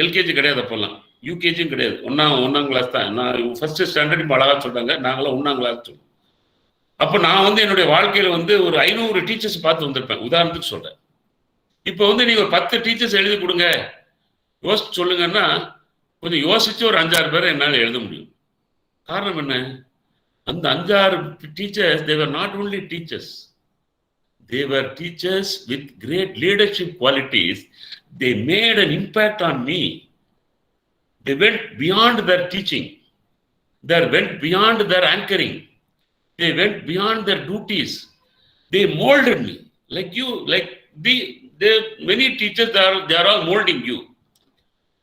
எல்கேஜி கிடையாது, அப்பெல்லாம் யூகேஜியும் கிடையாது, ஒன்னாம் கிளாஸ் தான். நான் ஃபர்ஸ்ட் ஸ்டாண்டர்ட் இப்போ அழகா சொல்றாங்க, நாங்களாம் 1ஆம் கிளாஸ் சொல்லுவோம். அப்போ நான் வந்து என்னுடைய வாழ்க்கையில வந்து ஒரு 500 டீச்சர்ஸ் பார்த்து வந்திருப்பேன், உதாரணத்துக்கு சொல்றேன். இப்போ வந்து நீங்க ஒரு 10 டீச்சர்ஸ் எழுதி கொடுங்க, யோசிச்சு சொல்லுங்கன்னா கொஞ்சம் யோசிச்சு ஒரு 5-6 பேரை என்னால் எழுத முடியும். காரணம் என்ன? அந்த 5-6 teachers, they were not only teachers, they were teachers with great leadership qualities. They made an impact on me. They went beyond their teaching. They went beyond their anchoring. They went beyond their duties. They molded me. Like you, like many teachers, they are all molding you.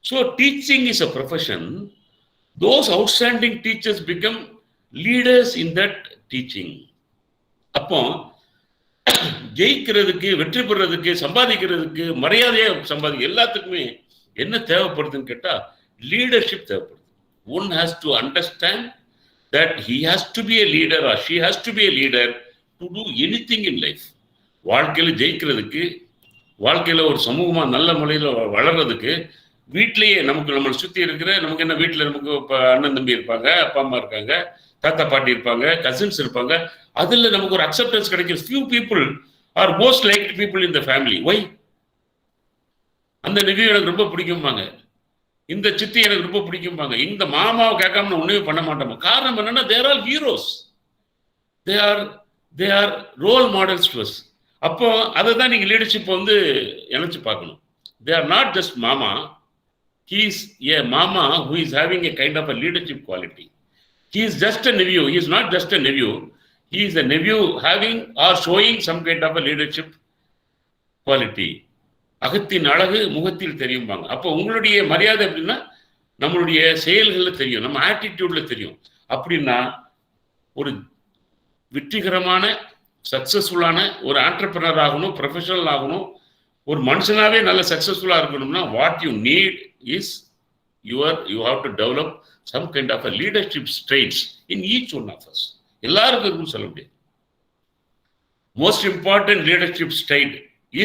So teaching is a profession. Those outstanding teachers become leaders in that teaching. அப்போ ஜெயிக்கிறதுக்கு, வெற்றி பெறதுக்கு, சம்பாதிக்கிறதுக்கு, மரியாதையை சம்பாதிக்க எல்லாத்துக்குமே என்ன தேவைப்படுதுன்னு கேட்டா leadership தேவைப்படுது. One has to understand that he has to be a leader or she has to be a leader to do anything in life. வாழ்க்கையில ஜெயிக்கிறதுக்கு, வாழ்க்கையில ஒரு சமூகமா நல்ல முறையில் வளர்றதுக்கு, வீட்லயே நம்மளை சுத்தி இருக்கிற நமக்கு என்ன, வீட்டில் நமக்கு அண்ணன் தம்பி இருப்பாங்க, அப்பா அம்மா இருக்காங்க, தாத்தா பாட்டி இருப்பாங்க, கசின்ஸ் இருப்பாங்க. அதுல நமக்கு ஒரு அக்செப்டன்ஸ் கிடைக்கும். few people are most liked people in the family. Why? அந்த நிதி எனக்கு ரொம்ப பிடிக்கும்பாங்க, இந்த சித்தி எனக்கு ரொம்ப பிடிக்கும்பாங்க, இந்த மாமாவை கேட்காம நான் ஒண்ணுமே பண்ண மாட்டோம். காரணம் என்னன்னா they are all heroes. they are role models to us. அப்போ அதை தான் நீங்க லீடர்ஷிப் வந்து நினைச்சு பார்க்கணும். They are not just mama. He is a mama who is having a kind of a leadership quality. He is just a nephew. He is not just a nephew. He is a nephew having or showing some kind of a leadership quality. அகத்தின் அழகு முகத்தில் தெரியும்பாங்க. அப்போ உங்களுடைய மரியாதை எப்படின்னா நம்மளுடைய செயல்கள்ல தெரியும், நம்ம ஆட்டிடியூட்ல தெரியும். அப்படின்னா ஒரு வெற்றிகரமான சக்சஸ்ஃபுல்லான ஒரு ஆண்டர்பிரனர் ஆகணும், ப்ரொஃபஷனல் ஆகணும், ஒரு மனுஷனாவே நல்ல சக்சஸ்ஃபுல்லா இருக்கணும்னா what you need is you have to develop some kind of a leadership straits in each one of us. எல்லாருக்கும் இருக்குன்னு சொல்ல முடியாது. Most important leadership strait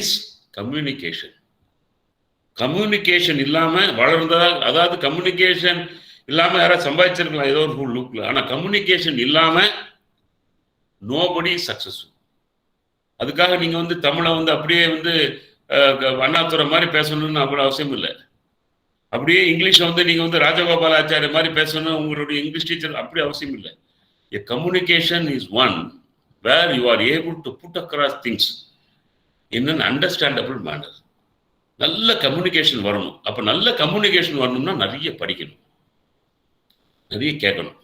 is communication. Communication இல்லாம வளர்ந்ததா, அதாவது கம்யூனிகேஷன் இல்லாம யாராவது சம்பாதிச்சிருக்கலாம் ஏதோ ஒரு லுக்ல, ஆனா கம்யூனிகேஷன் இல்லாம நோபடி சக்சஸ்ஃபுல். அதுக்காக நீங்க வந்து தமிழை வந்து அப்படியே வந்து அண்ணாதுரை மாதிரி பேசணும்னு அவ்வளவு அவசியம் இல்லை. அப்படியே இங்கிலீஷை வந்து நீங்க வந்து ராஜகோபாலாச்சாரிய மாதிரி பேசணும் உங்களுடைய இங்கிலீஷ் டீச்சர் அப்படி அவசியம் இல்லை. A communication is one where you are able to put across things in an understandable manner. நல்ல கம்யூனிகேஷன் வரணும். அப்ப நல்ல கம்யூனிகேஷன் வரணும்னா நிறைய படிக்கணும், நிறைய கேட்கணும்,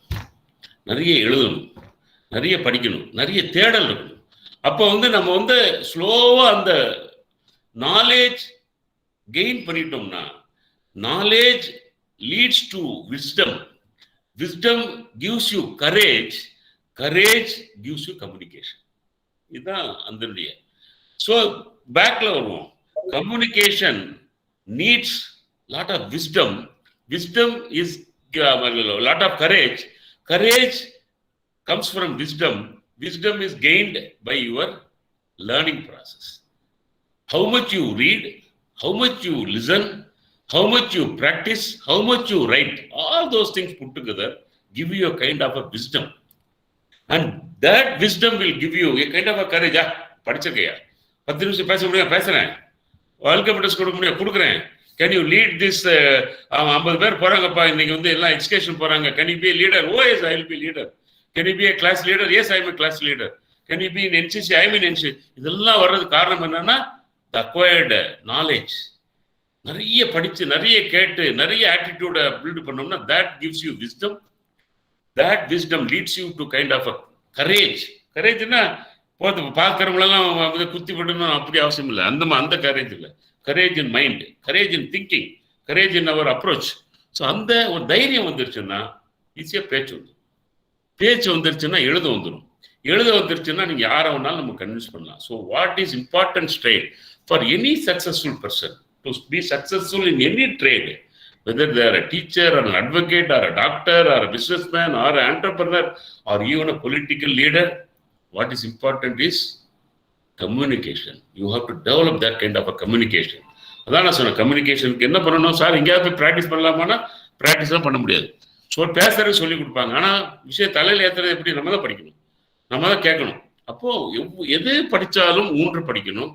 நிறைய எழுதணும், நிறைய படிக்கணும், நிறைய தேடல் இருக்கணும். அப்போ வந்து நம்ம வந்து ஸ்லோவா அந்த நாலேஜ் கெயின் பண்ணிட்டோம்னா knowledge leads to wisdom, wisdom gives you courage, courage gives you communication. இதுதான் அந்த. ஸோ பேக்ல வருவோம். Communication needs lot of wisdom, wisdom is lot of courage, courage comes from wisdom, wisdom is gained by your learning process. How much you read, how much you listen, how much you practice, how much you write, all those things put together give you a kind of a wisdom, and that wisdom will give you a kind of a courage. படிச்சிருக்கையா 10 நிமிஷம் பேச முடியும், பேசுறேன், welcome address கொடுக்க முடியும், கொடுக்குறேன். Can you lead this 50 பேர் போறாங்கப்பா இன்னைக்கு வந்து எல்லாம் எக்ஸ்கர்ஷன் போறாங்க, can you be a leader? Oh yes, I will be leader. Can you be a class leader? Yes, I am a class leader. Can you be in NCC? I am in NCC. இதெல்லாம் வர்றதுக்கு காரணம் என்னன்னா the acquired knowledge. நிறைய படிச்சு, நிறைய கேட்டு, நிறைய ஆட்டிடியூட build பண்ணோம்னா that gives you wisdom. That wisdom leads you to kind of a courage. கரேஜ்னா போது பார்க்கறவங்களெல்லாம் வந்து குத்தி விடணும் அப்படி அவசியம் இல்லை. அந்த கரேஜ் இல்லை. Courage in mind, courage in thinking, courage in our approach. So அந்த ஒரு தைரியம் வந்துருச்சுன்னா ஈஸியாக பேச்சு வந்துடும். பேச்சு வந்துருச்சுன்னா எழுத வந்துடும். எழுத வந்துருச்சுன்னா நீங்க யாரை வேணாலும் நம்ம கன்வின்ஸ் பண்ணலாம். So what is important straight for any successful person to be successful in any trade, whether they are a teacher or an advocate or a doctor or a businessman or an entrepreneur or even a political leader, what is important is communication. You have to develop that kind of a communication. அதான் நான் சொன்னேன், கம்யூனிகேஷனுக்கு என்ன பண்ணணும் sir, எங்கேயாவது போய் practice பண்ணலாமான்னா ப்ராக்டிஸ்லாம் பண்ண முடியாது. So பேசுறது சொல்லி கொடுப்பாங்க, ஆனால் விஷயம் தலையில் ஏற்றுறது எப்படி, நம்ம தான் படிக்கணும், நம்ம தான் கேட்கணும். அப்போ எது படித்தாலும் ஊன்று படிக்கணும்,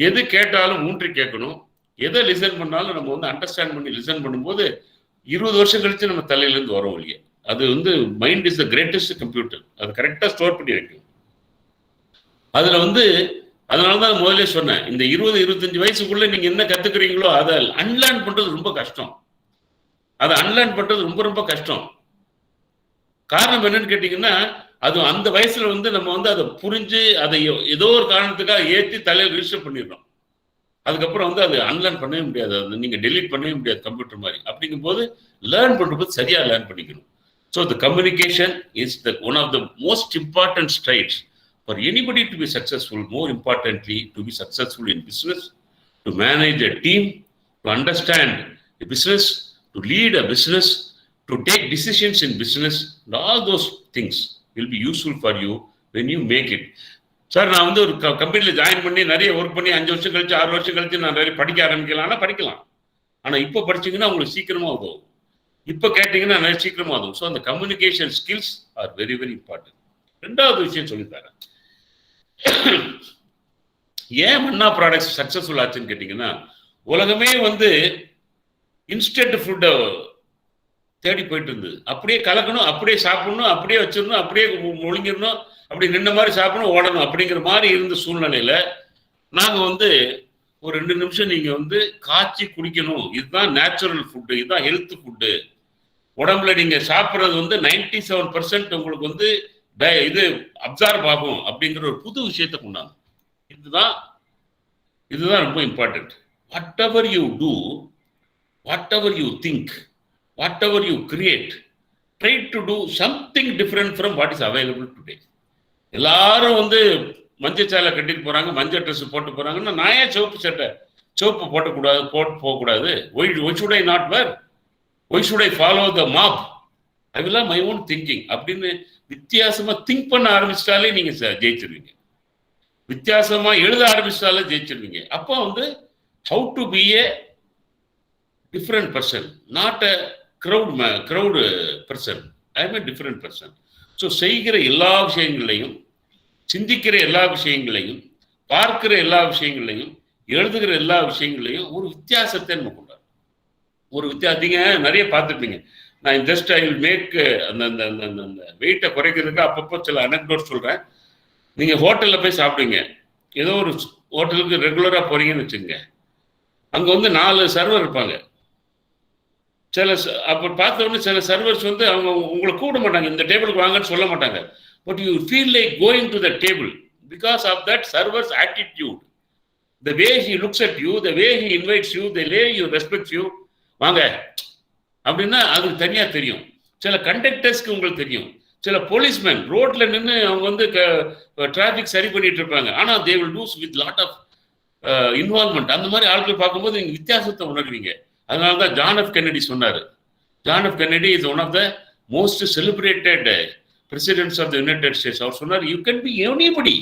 எது கேட்டாலும் ஊன்றி கேட்கணும், எதை லிசன் பண்ணாலும் நம்ம வந்து அண்டர்ஸ்டாண்ட் பண்ணி லிசன் பண்ணும்போது 20 வருஷம் கழிச்சு நம்ம தலையிலேருந்து வரோம் இல்லையா. அது வந்து mind is the greatest computer. அது கரெக்டாக ஸ்டோர் பண்ணி வைக்கணும். அதில் வந்து அதனால தான் முதல்ல சொன்னேன், இந்த 20-25 வயசுக்குள்ளே நீங்கள் என்ன கற்றுக்குறீங்களோ அதை அன்லேர்ன் பண்ணுறது ரொம்ப கஷ்டம். அதை அன்லேர்ன் பண்ணுறது ரொம்ப ரொம்ப கஷ்டம். காரணம் என்னன்னு கேட்டிங்கன்னா, அது அந்த வயசுல வந்து நம்ம வந்து அதை புரிஞ்சு அதை ஏதோ ஒரு காரணத்துக்காக ஏற்றி தலையில் ரிஜிஸ்டர் பண்ணிடுறோம். அதுக்கப்புறம் வந்து அது அன்லேர்ன் பண்ணவே முடியாது, அது நீங்க டெலீட் பண்ணவே முடியாது கம்ப்யூட்டர் மாதிரி. அப்படிங்கும் போது லேர்ன் பண்ணும்போது சரியா லேர்ன் பண்ணிக்கணும். So the communication is the one of the most important straits for anybody to be successful. More importantly to be successful in business, to manage a team, to understand the business, to lead a business, to take decisions in business, and all those things will be useful for you when you make it. Sir நான் வந்து ஒரு கம்பெனியில் join பண்ணி நிறைய work பண்ணி 5 வருஷம் கழிச்சு 6 வருஷம் கழிச்சு நான் நிறைய படிக்க ஆரம்பிக்கலாம்னா படிக்கலாம். ஆனால் இப்போ படிச்சிங்கன்னா உங்களுக்கு சீக்கிரமாக உதவும், இப்போ கேட்டிங்கன்னா நிறைய சீக்கிரமாக உதவும். ஸோ அந்த communication skills are very very important. 2வது விஷயம் சொல்லித்தரேன். ஏன் மன்னா ப்ராடக்ட்ஸ் சக்ஸஸ்ஃபுல் ஆச்சுன்னு கேட்டிங்கன்னா, உலகமே வந்து இன்ஸ்டன்ட் ஃபுட்டை தேடி போயிட்டு இருந்தது. அப்படியே கலக்கணும், அப்படியே சாப்பிடணும், அப்படியே வச்சிடணும், அப்படியே முழுங்கிடணும், அப்படி நின்ன மாதிரி சாப்பிடணும், ஓடணும் அப்படிங்கிற மாதிரி இருந்த சூழ்நிலையில நாங்கள் வந்து ஒரு 2 நிமிஷம் நீங்கள் வந்து காய்ச்சி குடிக்கணும், இதுதான் நேச்சுரல் ஃபுட்டு, இதுதான் ஹெல்த் ஃபுட்டு, உடம்புல நீங்கள் சாப்பிட்றது வந்து 97% உங்களுக்கு வந்து இது அப்சார்ப் ஆகும் அப்படிங்கிற ஒரு புது விஷயத்தை கொண்டாங்க. இதுதான் ரொம்ப important. Whatever you do, whatever you think, whatever you create, try to do something different from what is available today. எல்லாரும் வந்து மஞ்சள் சேலை கட்டிட்டு போறாங்க, மஞ்சள் ட்ரெஸ் போட்டு போறாங்கன்னா நான் ஏன் சோப்பு போட்டக்கூடாது, போட்டு போகக்கூடாது? Why should I not wear? Why should I follow the mob? I will have my own thinking அப்படின்னு வித்தியாசமா திங்க் பண்ண ஆரம்பிச்சிட்டாலே நீங்க ஜெயிச்சிருவீங்க. வித்தியாசமா எழுத ஆரம்பிச்சிட்டாலே ஜெயிச்சிருவீங்க. அப்போ வந்து how to be a different person, not a crowd person. I am a different person. So செய்கிற எல்லா விஷயங்களையும், சிந்திக்கிற எல்லா விஷயங்களையும், பார்க்கிற எல்லா விஷயங்களையும், எழுதுகிற எல்லா விஷயங்களையும் ஒரு வித்தியாசத்தை நம்ம கொண்டாடும். ஒரு வித்தியாசங்க நிறைய பார்த்துருப்பீங்க. நான் ஜஸ்ட் ஐ வில் மேக் அந்த வெயிட்டை குறைக்கிறதுக்கு அப்பப்போ சில அனெக்டோட் சொல்கிறேன். நீங்கள் ஹோட்டலில் போய் சாப்பிடுங்க, ஏதோ ஒரு ஹோட்டலுக்கு ரெகுலராக போகிறீங்கன்னு வச்சுங்க, அங்கே வந்து 4 சர்வர் இருப்பாங்க. அப்போ பார்த்த உடனே சில சர்வர்ஸ் வந்து அவங்க உங்களை கூப்பிட மாட்டாங்க, இந்த டேபிளுக்கு வாங்கன்னு சொல்ல மாட்டாங்க. But you feel like going to the table because of that server's attitude. The way he looks at you, the way he invites you, the way you respect you, வாங்க அப்படின்னா அதுக்கு தனியாக தெரியும். சில கண்டக்டர்ஸ்க்கு உங்களுக்கு தெரியும். சில போலீஸ்மேன் ரோட்ல நின்று அவங்க வந்து டிராஃபிக் சரி பண்ணிட்டு இருப்பாங்க, ஆனால் they will do this with lot of involvement. அந்த மாதிரி ஆட்கள் பார்க்கும்போது நீங்கள் வித்தியாசத்தை உணர்வீங்க. அதனால தான் ஜான் எஃப் கென்னடி சொன்னார். John F Kennedy is one of the most celebrated presidents of the United States. அவர் சொன்னார், you can be anybody,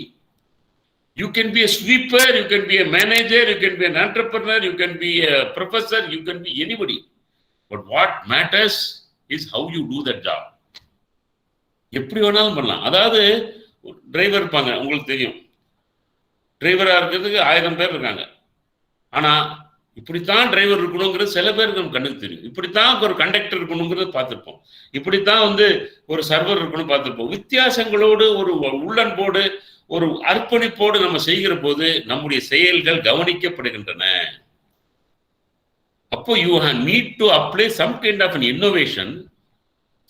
you can be a sweeper, you can be a manager, you can be an entrepreneur, you can be a professor, you can be anybody. But what matters is how you do that job. எப்படி வேணாலும் பண்ணலாம். அதாவது driver இருப்பாங்க, உங்களுக்கு தெரியும், டிரைவராக இருக்கிறதுக்கு 1000 பேர் இருக்காங்க. ஆனால் இப்படித்தான் டிரைவர் இருக்கணுங்கிறது சில பேருக்கு நம்ம கண்ணுக்கு தெரியும். இப்படித்தான் ஒரு கண்டக்டர் இருக்கணுங்கிறது பார்த்துருப்போம். இப்படித்தான் வந்து ஒரு சர்வர் இருக்கணும் பார்த்துருப்போம். வித்தியாசங்களோடு ஒரு உள்ளன்போடு ஒரு அர்ப்பணிப்போடு நம்ம செய்கிற போது நம்முடைய செயல்கள் கவனிக்கப்படுகின்றன. அப்போ you need to apply some kind of an innovation,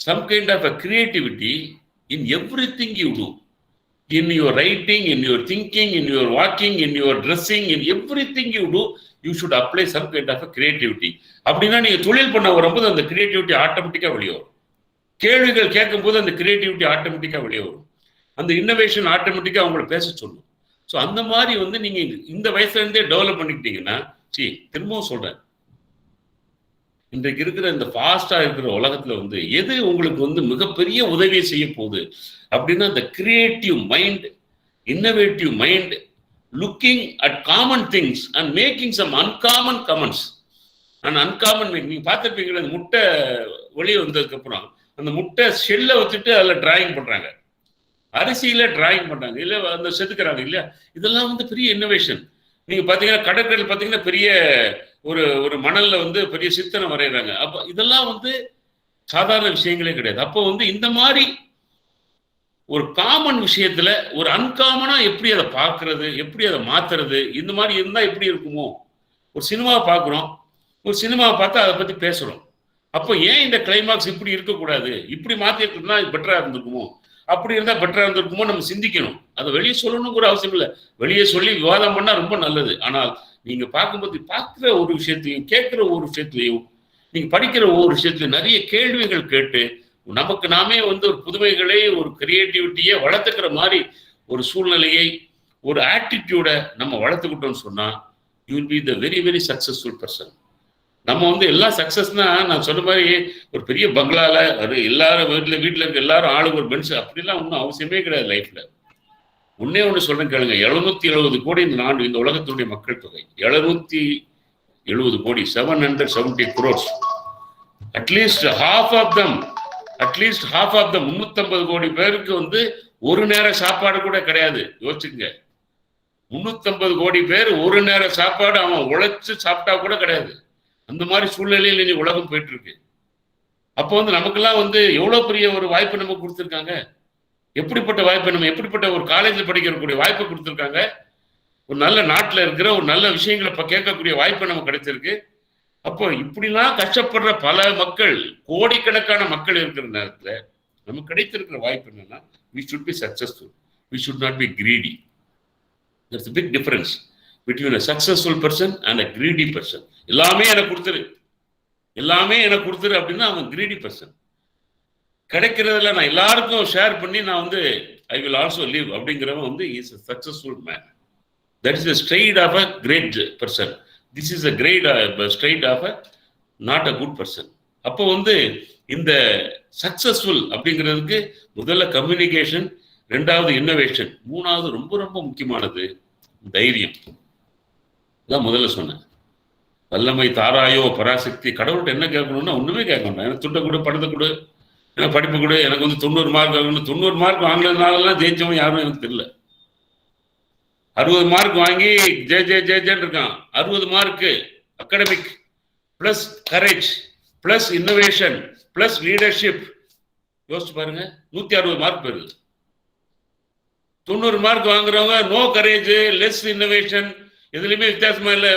some kind of a creativity in everything you do, in your writing, in your thinking, in your walking, in your dressing, in everything you do, you should apply some kind of a creativity. அப்படின்னா நீங்கள் தொழில் பண்ண வரும்போது அந்த creativity ஆட்டோமேட்டிக்காக வெளியே வரும். கேள்விகள் கேட்கும் போது அந்த கிரியேட்டிவிட்டி ஆட்டோமேட்டிக்காக வெளியே வரும். அந்த இன்னோவேஷன் ஆட்டோமேட்டிக்காக அவங்களை பேச சொல்லும். ஸோ அந்த மாதிரி வந்து நீங்கள் இந்த வயசுலேருந்தே டெவலப் பண்ணிக்கிட்டீங்கன்னா, திரும்பவும் சொல்கிறேன், இன்றைக்கு இருக்கிற இந்த ஃபாஸ்டா இருக்கிற உலகத்துல வந்து எது உங்களுக்கு வந்து மிகப்பெரிய உதவியை செய்ய போகுது அப்படின்னா, இந்த creative mind, innovative mind, looking at common things and making some uncommon comments and uncommon. நீங்க பார்த்துருப்பீங்களா, அந்த முட்டை வெளியே வந்ததுக்கு அப்புறம் அந்த முட்டை ஷெல்லை வச்சுட்டு அதில் டிராயிங் பண்றாங்க, அரிசியில டிராயிங் பண்றாங்க, இல்லை அந்த செதுக்குறாங்க இல்லையா. இதெல்லாம் வந்து பெரிய இன்னோவேஷன். நீங்க பாத்தீங்கன்னா கடற்கரையில் பாத்தீங்கன்னா பெரிய ஒரு மணல்ல வந்து பெரிய சித்தனை வரைகிறாங்க. அப்போ இதெல்லாம் வந்து சாதாரண விஷயங்களே கிடையாது. அப்போ வந்து இந்த மாதிரி ஒரு காமன் விஷயத்துல ஒரு அன்காமனா எப்படி அதை பார்க்கறது, எப்படி அதை மாத்துறது, இந்த மாதிரி இருந்தா எப்படி இருக்குமோ. ஒரு சினிமாவை பார்க்குறோம், ஒரு சினிமாவை பார்த்தா அதை பத்தி பேசுறோம். அப்போ ஏன் இந்த கிளைமாக்ஸ் இப்படி இருக்கக்கூடாது, இப்படி மாத்திட்டு இருந்தா பெட்டரா இருந்திருக்குமோ அப்படி இருந்தால் பெட்டராக இருந்திருக்குமோ நம்ம சிந்திக்கணும். அதை வெளியே சொல்லணுங்கிற அவசியம் இல்லை. வெளியே சொல்லி விவாதம் பண்ணால் ரொம்ப நல்லது. ஆனால் நீங்கள் பார்க்கும்போது பார்க்குற ஒரு விஷயத்தையும் கேட்குற ஒரு விஷயத்துலையும் நீங்கள் படிக்கிற ஒவ்வொரு விஷயத்துலையும் நிறைய கேள்விகள் கேட்டு நமக்கு நாமே வந்து ஒரு புதுமைகளை ஒரு கிரியேட்டிவிட்டியை வளர்த்துக்கிற மாதிரி ஒரு சூழ்நிலையை ஒரு ஆட்டிடியூடை நம்ம வளர்த்துக்கிட்டோம்னு சொன்னால் you will be the very very successful person. நம்ம வந்து எல்லா சக்ஸஸ்னா நான் சொன்ன மாதிரி ஒரு பெரிய பங்களால அது எல்லாரும் வீட்டில் இருக்க எல்லாரும் ஆளுக்கு ஒரு பென்ஸ் அப்படிலாம் ஒன்றும் அவசியமே கிடையாது லைஃப்ல. ஒன்னே ஒன்று சொல்றேன் கேளுங்க, 770 கோடி இந்த உலகத்தினுடைய மக்கள் தொகை 770 கோடி, 770 crores. At least half of them 350 கோடி பேருக்கு வந்து ஒரு நேர சாப்பாடு கூட கிடையாது. யோசிச்சுங்க, 350 கோடி பேர் ஒரு நேர சாப்பாடு அவன் உழைச்சு சாப்பிட்டா கூட கிடையாது. அந்த மாதிரி சூழ்நிலையில் இனி உலகம் போயிட்டு இருக்கு. அப்போ வந்து நமக்கெல்லாம் வந்து எவ்வளவு பெரிய ஒரு வாய்ப்பு நமக்கு கொடுத்துருக்காங்க. எப்படிப்பட்ட வாய்ப்பு, நம்ம எப்படிப்பட்ட ஒரு காலேஜில் படிக்கக்கூடிய வாய்ப்பை கொடுத்துருக்காங்க. ஒரு நல்ல நாட்டில் இருக்கிற ஒரு நல்ல விஷயங்களை இப்போ கேட்கக்கூடிய வாய்ப்பு நமக்கு கிடைச்சிருக்கு. அப்போ இப்படிலாம் கஷ்டப்படுற பல மக்கள், கோடிக்கணக்கான மக்கள் இருக்கிற நேரத்தில் நமக்கு கிடைத்திருக்கிற வாய்ப்பு என்னன்னா, we should be successful, we should not be greedy. There's a big difference between a successful person and a greedy person. எல்லாமே எனக்கு கொடுத்துரு அப்படின்னா அவன் கிரீடி பர்சன். கிடைக்கிறதுல நான் எல்லாருக்கும் ஷேர் பண்ணி நான் வந்து ஐ வில் ஆல்சோ லிவ் அப்படிங்கிறவன் வந்து is a successful man. That is the trait of a great person. This is a great trait of a not a good person. அப்போ வந்து இந்த சக்சஸ்ஃபுல் அப்படிங்கிறதுக்கு முதல்ல கம்யூனிகேஷன், ரெண்டாவது இன்னோவேஷன், மூணாவது ரொம்ப ரொம்ப முக்கியமானது தைரியம். தான் முதல்ல சொன்னேன். வல்லமை தாராயோ பராசக்தி. கடவுள்கிட்ட என்ன கேட்கணும்னா ஒண்ணுமே கேட்கணும். எனக்கு துண்டை கொடு, படத்தை கொடு, எனக்கு படிப்பு கொடு, எனக்கு வந்து 90 மார்க் ஆகணும். 90 மார்க் வாங்கினதுனாலலாம் ஜெயிச்சவன் யாரும் எனக்கு தெரியல. 60 மார்க் வாங்கி ஜேன்னு இருக்கான். 60 mark academic plus courage plus innovation plus leadership. யோசிச்சு பாருங்க, 160 மார்க் பெறுது. 90 மார்க் வாங்குறவங்க நோ கரேஜ், லெஸ் இன்னோவேஷன், எதுலையுமே வித்தியாசமா இல்லை,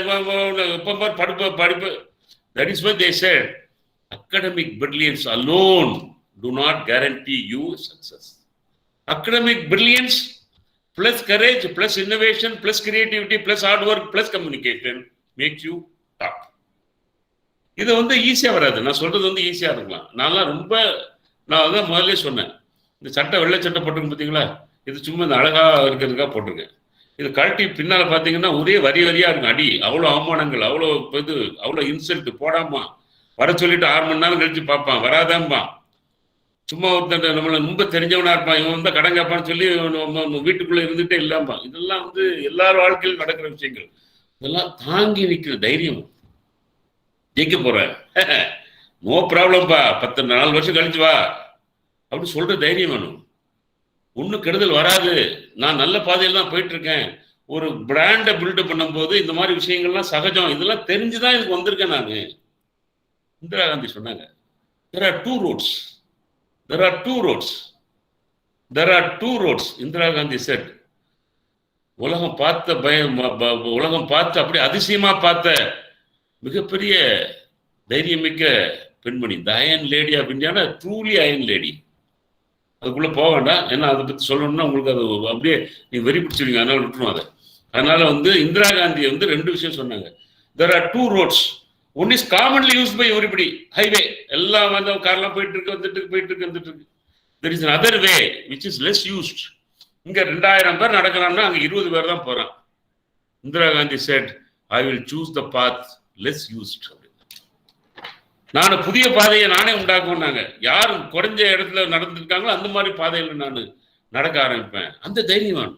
படிப்பு. That is what they said. Academic brilliance alone do not guarantee you success. Academic brilliance plus courage plus innovation plus creativity plus hard work plus communication makes you top. இது வந்து ஈஸியா வராது. நான் சொல்றது வந்து ஈஸியா இருக்கலாம். நான் தான் முதல்ல சொன்னேன், இந்த சட்டை வெள்ளை சட்டை போட்டிருக்கு பார்த்தீங்களா, இது சும்மா இந்த அழகா இருக்கிறதுக்காக போட்டிருக்கேன். இது கழட்டி பின்னால பாத்தீங்கன்னா ஒரே வரியா இருக்கும் அடி. அவ்வளோ அவமானங்கள், அவ்வளோ இன்சல்ட். போடாமா வர சொல்லிட்டு 6 மணி நேரம் கழிச்சு பார்ப்பான், வராதான்பான். சும்மா ஒருத்தன் நம்மளை ரொம்ப தெரிஞ்சவனா இருப்பான், இவன் வந்து கடன் கேட்பான்னு சொல்லி வீட்டுக்குள்ள இருந்துட்டே இல்லாம்பான். இதெல்லாம் வந்து எல்லார் வாழ்க்கையிலும் நடக்கிற விஷயங்கள். இதெல்லாம் தாங்கி நிற்கிற தைரியம். ஜெயிக்க போறேன், நோ ப்ராப்ளம்ப்பா, 4 வருஷம் கழிச்சு வா அப்படின்னு சொல்ற தைரியம் வேணும். ஒன்றும் கெடுதல் வராது, நான் நல்ல பாதையில் தான் போயிட்டு இருக்கேன். ஒரு பிராண்டை பில்டப் பண்ணும்போது இந்த மாதிரி விஷயங்கள்லாம் சகஜம். இதெல்லாம் தெரிஞ்சுதான் இதுக்கு வந்திருக்கேன் நான். இந்திரா காந்தி சொன்னாங்க, there are two roads. Indira Gandhi said, உலகம் பார்த்து அப்படி அதிசயமா பார்த்த மிகப்பெரிய தைரியமிக்க பெண்மணி, த அயன் லேடி ஆஃப் இந்தியானா, ட்ரூலி அயன் லேடி. அதுக்குள்ள போக வேண்டாம், ஏன்னா அதை பத்தி சொல்லணும்னா உங்களுக்கு அது அப்படியே நீ வெறி பிடிச்சிருவீங்க, அதனால விட்டுரும் அதை. அதனால வந்து இந்திரா காந்தி வந்து 2 விஷயம் சொன்னாங்க. there are two roads. One is commonly used by everybody, highway. எல்லாம் வந்து கார்லாம் போயிட்டு இருக்கு, வந்துட்டு இருக்கு. there is another way which is less used. இங்க 2000 பேர் நடக்கிறான்னா அங்க 20 பேர் தான் போறான். Indira Gandhi said, I will choose the path less used. நான் புதிய பாதையை நானே உண்டாக்குனாங்க. யாரும் குறைஞ்ச இடத்துல நடந்துருக்காங்களோ அந்த மாதிரி பாதையில நான் நடக்க ஆரம்பிப்பேன். அந்த தைரியம்.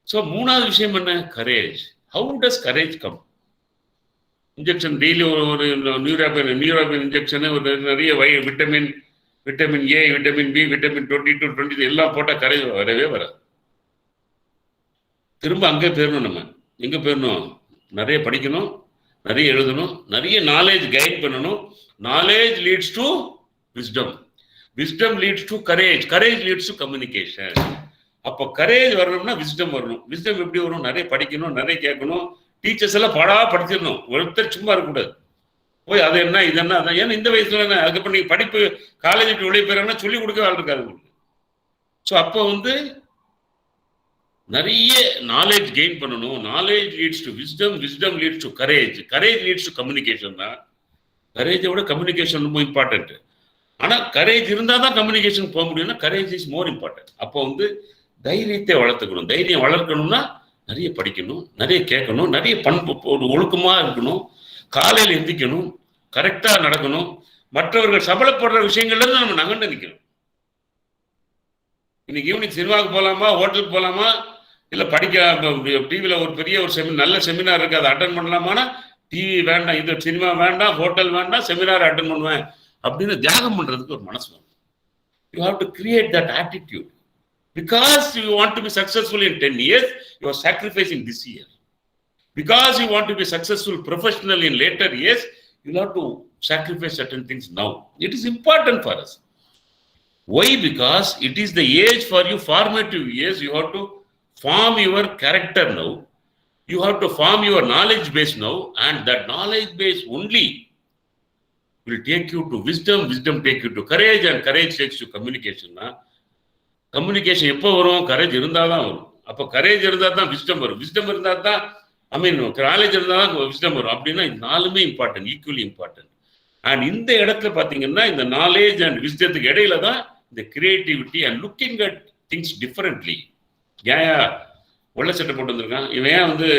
ஸோ 3வது விஷயம் என்ன? Courage. How does courage come? Injection daily ஒரு நியூராபின் இன்ஜெக்ஷனு, ஒரு நிறைய vitamin A, vitamin B, vitamin 22, 23 எல்லாம் போட்டால் கரேஜ் வரவே வராது. திரும்ப அங்கே போயிடணும். நம்ம எங்கே போயிடணும்? நிறைய படிக்கணும், நிறைய எழுதணும், நிறைய நாலேஜ் கெயின் பண்ணணும். Knowledge leads to wisdom, wisdom leads to courage, courage leads to communication. அப்போ கரேஜ் வரணும்னா விஸ்டம் வரணும். விஸ்டம் எப்படி வரும்? நிறைய படிக்கணும், நிறைய கேட்கணும். டீச்சர்ஸ் எல்லாம் படிச்சிடணும். ஒருத்தர் சும்மா இருக்கக்கூடாது. போய் அது என்ன இது என்ன அதான். ஏன்னா இந்த வயசுல என்ன, அதுக்கப்புறம் நீங்க படிப்பு காலேஜ் விட்டு வெளியே போயிறாங்கன்னா சொல்லிக் கொடுக்க ஆள் இருக்காது உங்களுக்கு. ஸோ அப்போ வந்து நிறைய நாலேஜ் கெயின் பண்ணணும். Knowledge leads to wisdom, wisdom leads to courage, courage leads to communication தான். கரேஜை விட கம்யூனிகேஷன் ரொம்ப இம்பார்ட்டன்ட். ஆனால் கரேஜ் இருந்தால் தான் கம்யூனிகேஷன் போக முடியும்னா கரேஜ் இஸ் மோர் இம்பார்ட்டன்ட். அப்போ வந்து தைரியத்தை வளர்த்துக்கணும். தைரியம் வளர்க்கணும்னா நிறைய படிக்கணும், நிறைய கேட்கணும், நிறைய பண்பு ஒரு ஒழுக்கமாக இருக்கணும், காலையில் எந்திக்கணும், கரெக்டாக நடக்கணும், மற்றவர்கள் சபலப்படுற விஷயங்கள்ல இருந்து நம்ம நகண்டு நிற்கணும். இன்னைக்கு ஈவினிங் சினிமாவுக்கு போகலாமா, ஹோட்டலுக்கு போகலாமா, இல்லை படிக்க டிவியில் ஒரு பெரிய ஒரு நல்ல செமினார் இருக்குது அதை அட்டன் பண்ணலாமான்னா டிவி வேண்டாம், இது சினிமா வேண்டாம், ஹோட்டல் வேண்டாம், செமினார் அட்டன் பண்ணுவேன் அப்படின்னு தியாகம் பண்ணுறதுக்கு ஒரு மனசு வேணும். You have to create that attitude. Because you want to be successful in 10 years, you are sacrificing this year. Because you want to be successful professionally in later years, you have to sacrifice certain things now. It is important for us. Why? Because it is the age for you, formative years. You have to form your character now. You have to form your knowledge base now. And that knowledge base only will take you to wisdom. Wisdom take you to courage. And courage takes you to communication. Communication எப்போ வரும்? Courage இருந்தால் தான் வரும். அப்போ courage இருந்தால் தான் wisdom வரும். Wisdom இருந்தால் தான் நாலேஜ் இருந்தால் தான் விஸ்டம் வரும். அப்படின்னா இந்த நாலுமே இம்பார்ட்டன்ட், ஈக்குவலி இம்பார்ட்டன்ட். அண்ட் இந்த இடத்துல பார்த்தீங்கன்னா இந்த நாலேஜ் அண்ட் விஸ்டத்துக்கு இடையில தான் இந்த creativity and looking at things differently. ஏன் வெள்ளை சட்டை போட்டு வந்திருக்கான், இவன் ஏன் வந்து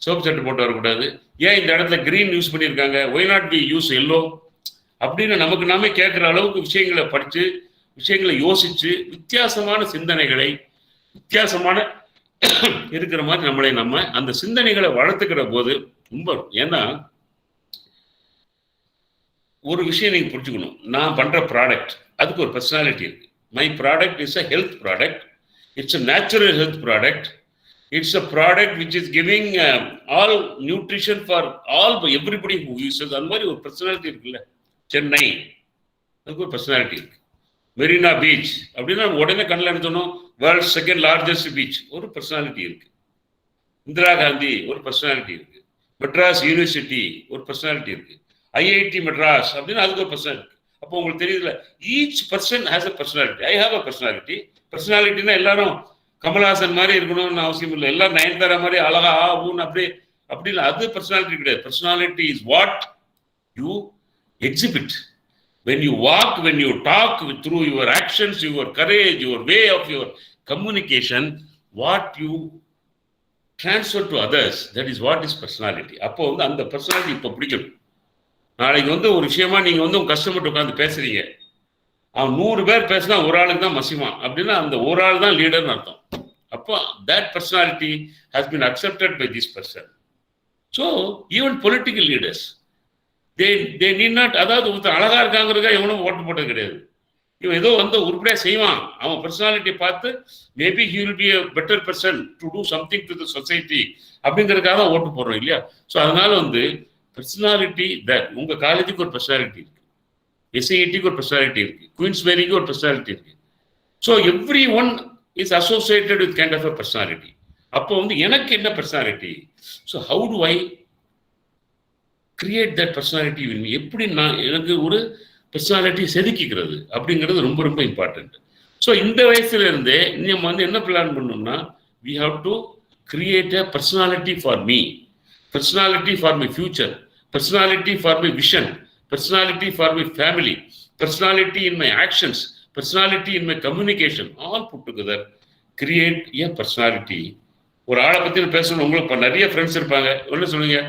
சோப்பு சட்டை போட்டு வரக்கூடாது, ஏன் இந்த இடத்துல கிரீன் யூஸ் பண்ணியிருக்காங்க, why not be use yellow அப்படின்னு நமக்கு நாமே கேட்குற அளவுக்கு விஷயங்களை படித்து விஷயங்களை யோசிச்சு வித்தியாசமான சிந்தனைகளை வித்தியாசமான இருக்கிற மாதிரி நம்ம அந்த சிந்தனைகளை வளர்த்துக்கிற போது ரொம்ப, ஏன்னா ஒரு விஷயம் நீங்க புரிஞ்சுக்கணும், நான் பண்ற ப்ராடக்ட் அதுக்கு ஒரு பர்சனாலிட்டி இருக்கு. My product is a health product, it's a natural health product, it's a product which is giving all nutrition for all everybody who uses. அந்த மாதிரி ஒரு பர்சனாலிட்டி இருக்குல்ல. சென்னை அதுக்கு ஒரு பர்சனாலிட்டி இருக்கு. மெரினா பீச் அப்படின்னா உடனே கண்ணில் எடுத்தோம், வேர்ல்ட் செகண்ட் லார்ஜஸ்ட் பீச், ஒரு பர்சனாலிட்டி இருக்கு. இந்திரா காந்தி ஒரு பர்சனாலிட்டி இருக்கு. மெட்ராஸ் யூனிவர்சிட்டி ஒரு பர்சனாலிட்டி இருக்கு. ஐஐடி மெட்ராஸ் அப்படின்னு அதுக்கு ஒரு பர்சனாலிட்டி. அப்போ உங்களுக்கு தெரியுதுல, each person has a personality. I have a personality. பர்சனாலிட்டினா எல்லாரும் கமல்ஹாசன் மாதிரி இருக்கணும்னு அவசியம் இல்லை, எல்லாரும் நயன்தாரா மாதிரி அழகா ஆகும்னு அப்படி இல்லை. அது பர்சனாலிட்டி கிடையாது. Personality is what you exhibit. When you walk, when you talk, through your actions, your courage, your way of your communication, what you transfer to others, that is what is personality. அப்போ வந்து அந்த personality இப்போ பிடிக்கணும். நாளைக்கு வந்து ஒரு விஷயமா நீங்க வந்து உங்க கஸ்டமர்கிட்ட உட்காந்து பேசுறீங்க, அவன் 100 பேர் பேசினா ஒரு ஆளுக்கு தான் மசிவான் அப்படின்னா அந்த ஒரு ஆள் தான் லீடர்னு அர்த்தம். அப்போ that personality has been accepted by this person. So even political leaders, they need not, அதாவது ஒருத்தர் அழகா இருக்காங்கிறதுக்காக எவனும் ஓட்டு போட்டது கிடையாது. இவன் ஏதோ வந்து உருப்படியா செய்வான், அவன் பர்சனாலிட்டியை பார்த்து maybe he will be a better person to do something to the society அப்படிங்கிறதுக்காக தான் ஓட்டு போடுறோம் இல்லையா. ஸோ அதனால வந்து பர்சனாலிட்டி தட் உங்க காலேஜுக்கு ஒரு பர்சனாலிட்டி இருக்கு, எஸ்ஐடிக்கு ஒரு பர்சனாலிட்டி இருக்கு, குயின்ஸ் மேரிக்கு ஒரு பர்சனாலிட்டி இருக்கு. So everyone is associated with kind of a personality. அப்போ வந்து எனக்கு என்ன personality, so how do I create that personality in me, எப்படி நான் எனக்கு ஒரு பர்சனாலிட்டி செதுக்கிக்கிறது அப்படிங்கிறது ரொம்ப ரொம்ப இம்பார்ட்டன்ட். ஸோ இந்த வயசுல இருந்தே நம்ம வந்து என்ன பிளான் பண்ணோம்னா, we have to create a personality for me, personality for my future, personality for my vision, personality for my family, personality in my actions, personality in my communication, all put together create a personality. ஒரு ஆளை பத்தி பேசணும், உங்களுக்கு நிறைய friends இருப்பாங்க, என்ன சொல்லுங்க,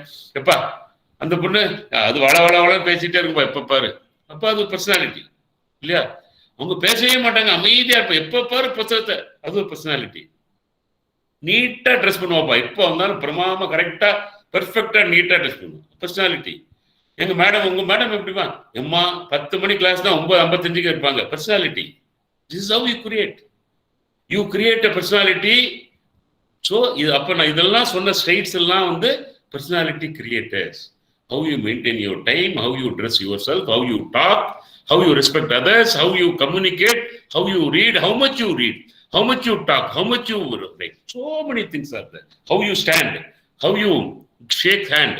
எப்பா அந்த பொண்ணு அது வள பேசிட்டே இருக்குப்பா எப்ப பாரு, அப்ப அது பர்சனாலிட்டி இல்லையா. அவங்க பேசவே மாட்டாங்க, அமைதியா இருப்பா, எப்ப பாரு புத்தகத்தை, அது ஒரு பர்சனாலிட்டி. நீட்டா ட்ரெஸ் பண்ணுவாப்பா, எப்போ வந்தாலும் பிரமாமா கரெக்டா பெர்ஃபெக்டா நீட்டா ட்ரெஸ் பண்ணுவோம், பர்சனாலிட்டி. எங்க மேடம், உங்க மேடம் எப்படிமா, எம்மா 10 மணி கிளாஸ் தான் 9:55 இருப்பாங்க, personality. This is how you create. You create a personality. So இது அப்ப நான் இதெல்லாம் சொன்ன ஸ்டைட்ஸ் எல்லாம் வந்து personality creators. How you maintain your time, how you dress yourself, how you talk, how you respect others, how you communicate, how you read, how much you read, how much you talk, how much you write. So many things are there. How you stand, how you shake hand,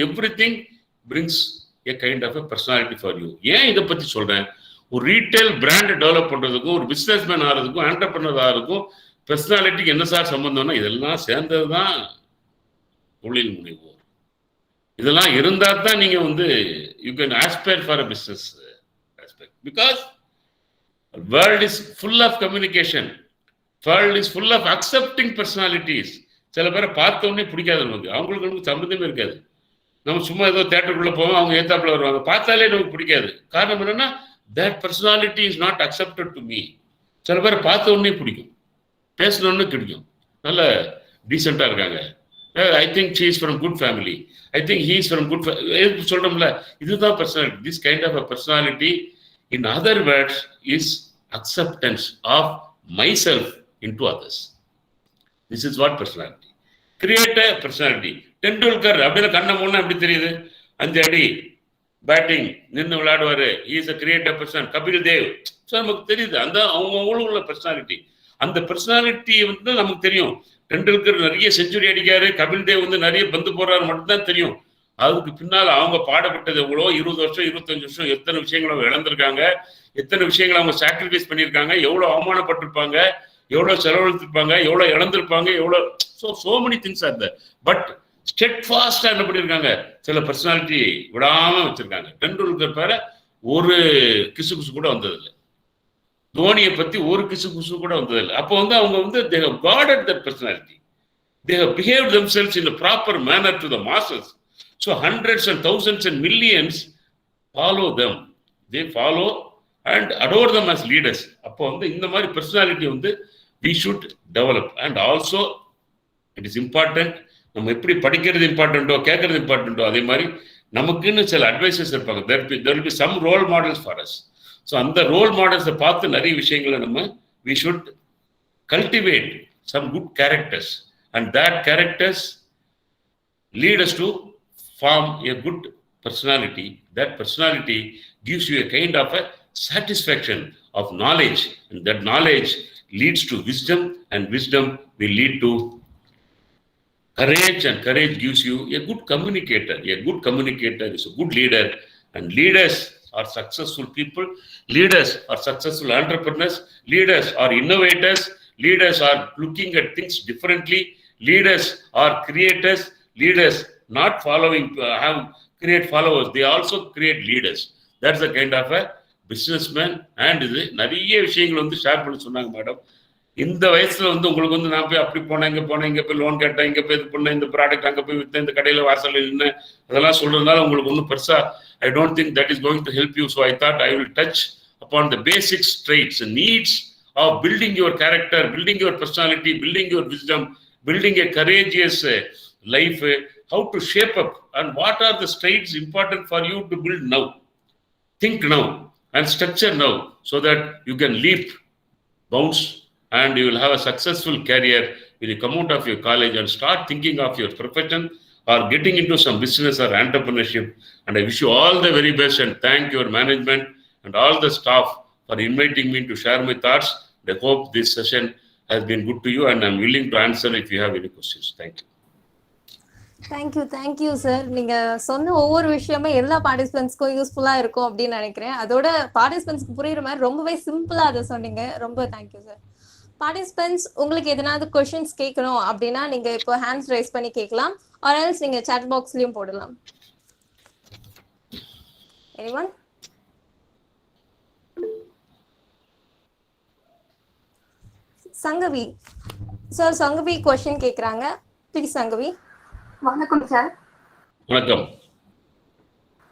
everything brings a kind of a personality for you. ஏன் இதை பத்தி சொல்றேன், ஒரு retail brand develop பண்றதுக்கும் ஒரு business man ஆகிறதுக்கும் entrepreneur ஆகிறதுக்கும் பர்சனாலிட்டிக்கு என்ன சார் சம்பந்தம்னா இதெல்லாம் சேர்ந்தது தான் தொழில் முனைவோர். இதெல்லாம் இருந்தால் தான் நீங்க வந்து you can aspire for a business aspect. Because world is full of communication, world is full of accepting personalities. சில பேரை பார்த்த உடனே பிடிக்காது நமக்கு, அவங்களுக்கு நமக்கு சம்மந்தமே இருக்காது. நம்ம சும்மா ஏதோ தேட்டருக்குள்ள போவோம், அவங்க ஏத்தாப்புல வருவாங்க, பார்த்தாலே நமக்கு பிடிக்காது. காரணம் என்னன்னா that personality is not accepted to me. சில பேரை பார்த்த உடனே பிடிக்கும், பேசணும்னு பிடிக்கும், நல்ல டீசெண்டா இருக்காங்க, I think she is from good family, I think he is from good சொல்றோம்ல, இதுதான் personality. This kind of a personality in other words is acceptance of myself into others. This is what personality. Create a personality. Tendulkar அப்படின்னு கண்ண மூணு எப்படி தெரியுது, 5 அடி batting நின்று விளையாடுவாரு, is a creative person. Kapil Dev நமக்கு தெரியுது, அந்த அவங்களுக்கு உள்ள பர்சனாலிட்டி. அந்த பர்சனாலிட்டி வந்து நமக்கு தெரியும். டெண்டுல்கர் நிறைய செஞ்சுரி அடிக்காரு, கபில் தேவ் வந்து நிறைய பந்து போடுறாரு மட்டும்தான் தெரியும். அதுக்கு பின்னால் அவங்க பாடுபட்டது எவ்வளோ, 20 வருஷம் 25 வருஷம் எத்தனை விஷயங்களை அவங்க இழந்திருக்காங்க, எத்தனை விஷயங்களை அவங்க சாக்ரிஃபைஸ் பண்ணியிருக்காங்க, எவ்வளோ அவமானப்பட்டிருப்பாங்க, எவ்வளோ செலவழித்திருப்பாங்க, எவ்வளோ இழந்திருப்பாங்க, எவ்வளோ so many things are there. But ஸ்டெட்ஃபாஸ்டா என்ன பண்ணியிருக்காங்க, சில பர்சனாலிட்டி விடாம வச்சிருக்காங்க. டெண்டுல்கர் பேர ஒரு கிசு குசு கூட வந்ததில்லை, தோனியை பத்தி ஒரு கிசு குசு கூட வந்ததில்லை. அப்போ வந்து அவங்க வந்து they have guarded their personality, they have behaved themselves in a proper manner to the masses. So hundreds and thousands and millions follow them, they follow and adore them as leaders. அப்போ வந்து இந்த மாதிரி personality வந்து we should develop. And also it is important, நம்ம எப்படி படிக்கிறது இம்பார்ட்டன்ட்டோ கேட்கறது இம்பார்ட்டன்ட்டோ அதே மாதிரி நமக்குன்னு சில அட்வைசர்ஸ் இருப்பாங்க. there will be some role models for us. So அந்த ரோல் மாடல்ஸை பார்த்து நிறைய விஷயங்களை நம்ம we should cultivate some good characters, and that characters lead us to form a good personality. That personality gives you a kind of a satisfaction of knowledge, and that knowledge leads to wisdom, and wisdom will lead to courage, and courage gives you a good communicator. A good communicator is a good leader, and leaders are successful people, leaders are successful entrepreneurs, leaders are innovators, leaders are looking at things differently, leaders are creators, leaders not following have create followers, they also create leaders. That's the kind of a businessman. And இது நிறைய விஷயங்கள் வந்து share பண்ணி சொன்னாங்க madam. இந்த வயசுல வந்து உங்களுக்கு வந்து நான் போய் அப்படி போனேன், இங்க போனேன், இங்க போய் லோன் கேட்டேன், இங்க போய் இது பண்ணேன், இந்த ப்ராடக்ட் அங்க போய் வித்தேன், இந்த கடையில வாசல்ல நின்னேன், அதெல்லாம் சொல்றதுனால உங்களுக்கு ஒன்றும் பெருசா I don't think that is going to help you. So I thought I will touch upon the basic traits and needs of building your character, building your personality, building your wisdom, building a courageous life, how to shape up, and what are the traits important for you to build now. Think now and structure now so that you can leap, bounce, and you will have a successful career when you come out of your college and start thinking of your profession or getting into some business or entrepreneurship. And I wish you all the very best, and thank your management and all the staff for inviting me to share my thoughts. I hope this session has been good to you, and I'm willing to answer if you have any questions. Thank you. Thank you sir. நீங்க சொன்ன ஒவ்வொரு விஷயமே எல்லா பார்ட்டிசிபென்ட்ஸ்க்கும் யூஸ்ஃபுல்லா இருக்கும் அப்படின்னு நினைக்கிறேன். அதோட பார்ட்டிசிபென்ட்ஸ்க்கு புரியுற மாதிரி ரொம்பவே சிம்பிளா அதை சொன்னீங்க. ரொம்ப தேங்க்யூ சார். பார்ட்டிசிபென்ட்ஸ், உங்களுக்கு எதனாவது கொஸ்டின்ஸ் கேட்கணும் அப்படின்னா நீங்க இப்போ ஹேண்ட்ஸ் ரைஸ் பண்ணி கேட்கலாம், ஆர் எல்ஸ் நீங்க சாட் பாக்ஸ்லயும் போடலாம். Anyone? Sangavi sir, Sangavi question கேக்குறாங்க. ப்ளீஸ் சங்கவி. வணக்கம் சார். வணக்கம்.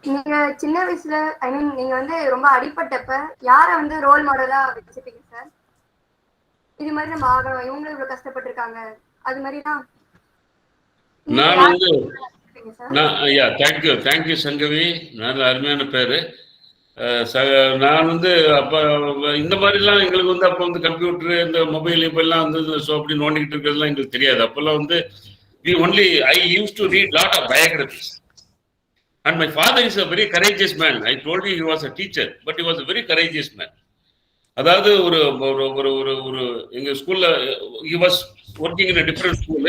நீங்க சின்ன வயசுல நீங்க வந்து ரொம்ப அடிபட்டப்ப யார வந்து ரோல் மாடலா வச்சுப்பீங்க சார்? இது மாதிரி நம்ம ஆகணும், இவங்களும் இவ்வளவு கஷ்டப்பட்டிருக்காங்க, அது மாதிரி தான் நான் வந்து தேங்க்யூ சங்கவி, நல்ல அருமையான பேரு. நான் வந்து அப்போ இந்த மாதிரிலாம் எங்களுக்கு வந்து அப்போ வந்து கம்ப்யூட்டரு இந்த மொபைல் இப்பெல்லாம் வந்து ஸோ அப்படி நோண்டிக்கிட்டு இருக்கிறதுலாம் எங்களுக்கு தெரியாது. அப்போல்லாம் வந்து I used to read lot of biographies, and my father is a very courageous man. I told you he was a teacher, but he was a very courageous man. அதாவது ஒரு எங்க ஸ்கூல்ல he was working in a different school,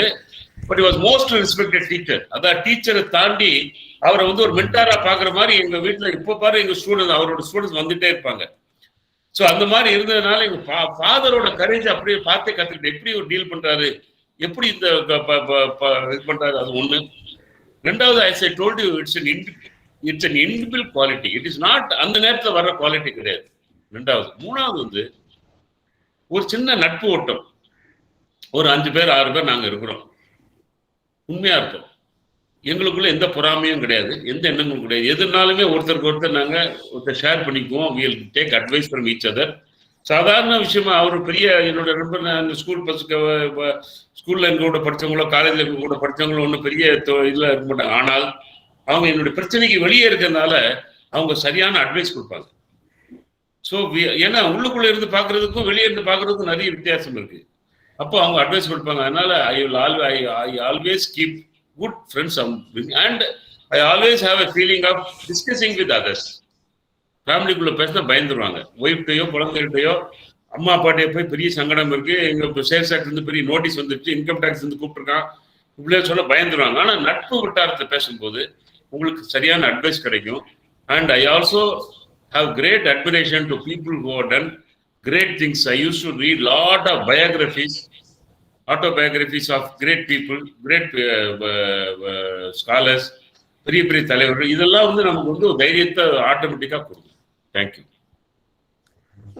but he was most respected teacher. அதான் டீச்சரை தாண்டி அவரை வந்து ஒரு மென்டாரா பாக்குற மாதிரி எங்க வீட்டுல இப்ப பாரு எங்க ஸ்டூடெண்ட் அவரோட ஸ்டூடெண்ட்ஸ் வந்துட்டே இருப்பாங்க. ஸோ அந்த மாதிரி இருந்ததுனால எங்க ஃபாதரோட கரேஜ் அப்படியே பார்த்தே கத்துக்கிட்டு எப்படி ஒரு டீல் பண்றாரு, எப்படி இந்த இது பண்றாரு, அது ஒண்ணு. ரெண்டாவது, I told you, it's an இன்பில் quality. It is not அந்த நேரத்தில் வர்ற குவாலிட்டி கிடையாது. ரெண்டாவது. மூணாவது வந்து ஒரு சின்ன நட்பு ஓட்டம். ஒரு 5 பேர் 6 பேர் நாங்க இருக்கிறோம், உண்மையா இருப்போம். எங்களுக்குள்ள எந்த பொறாமையும் கிடையாது, எந்த எண்ணங்களும் கிடையாது. எதுனாலுமே ஒருத்தருக்கு ஒருத்தர் ஷேர் பண்ணிக்குவோம். Will take advice from each other. சாதாரண விஷயமா அவர் பெரிய என்னோட நண்பர், அந்த ஸ்கூல் ஸ்கூல்ல எங்க கூட படிச்சவங்களோ காலேஜ்ல எங்க கூட படிச்சவங்களோ ஒன்றும் பெரிய இதுல இருக்க மாட்டாங்க. ஆனால் அவங்க என்னுடைய பிரச்சனைக்கு வெளியே இருக்கிறதுனால அவங்க சரியான அட்வைஸ் கொடுப்பாங்க. ஸோ ஏன்னா உள்ளுக்குள்ள இருந்து பார்க்கறதுக்கும் வெளியே இருந்து பார்க்கறதுக்கும் நிறைய வித்தியாசம் இருக்கு. அப்போ அவங்க அட்வைஸ் கொடுப்பாங்க. அதனால I always keep good friends and I always have a feeling of discussing with others. ஃபேமிலிக்குள்ள பேசினா பயந்துருவாங்க. ஒய்ஃப்டையோ குழந்தைகிட்டையோ அம்மா அப்பாட்டையோ போய் பெரிய சங்கடம் இருக்கு, எங்க சேல்ஸ் டாக்ஸ் வந்து பெரிய நோட்டீஸ் வந்துருச்சு, இன்கம் டாக்ஸ் வந்து கூப்பிட்டுருக்கான், இப்படியே சொல்ல பயந்துருவாங்க. ஆனா நட்பு வட்டாரத்தை பேசும்போது உங்களுக்கு சரியான அட்வைஸ் கிடைக்கும். And I also have great admiration to people who have done great things. I used to read lot of autobiographies of great people, great scholars, பெரிய பெரிய தலைவர்கள். இதெல்லாம் வந்து நமக்கு வந்து தைரியத்தை ஆட்டோமேட்டிக்கா கொடுக்கும். Thank you.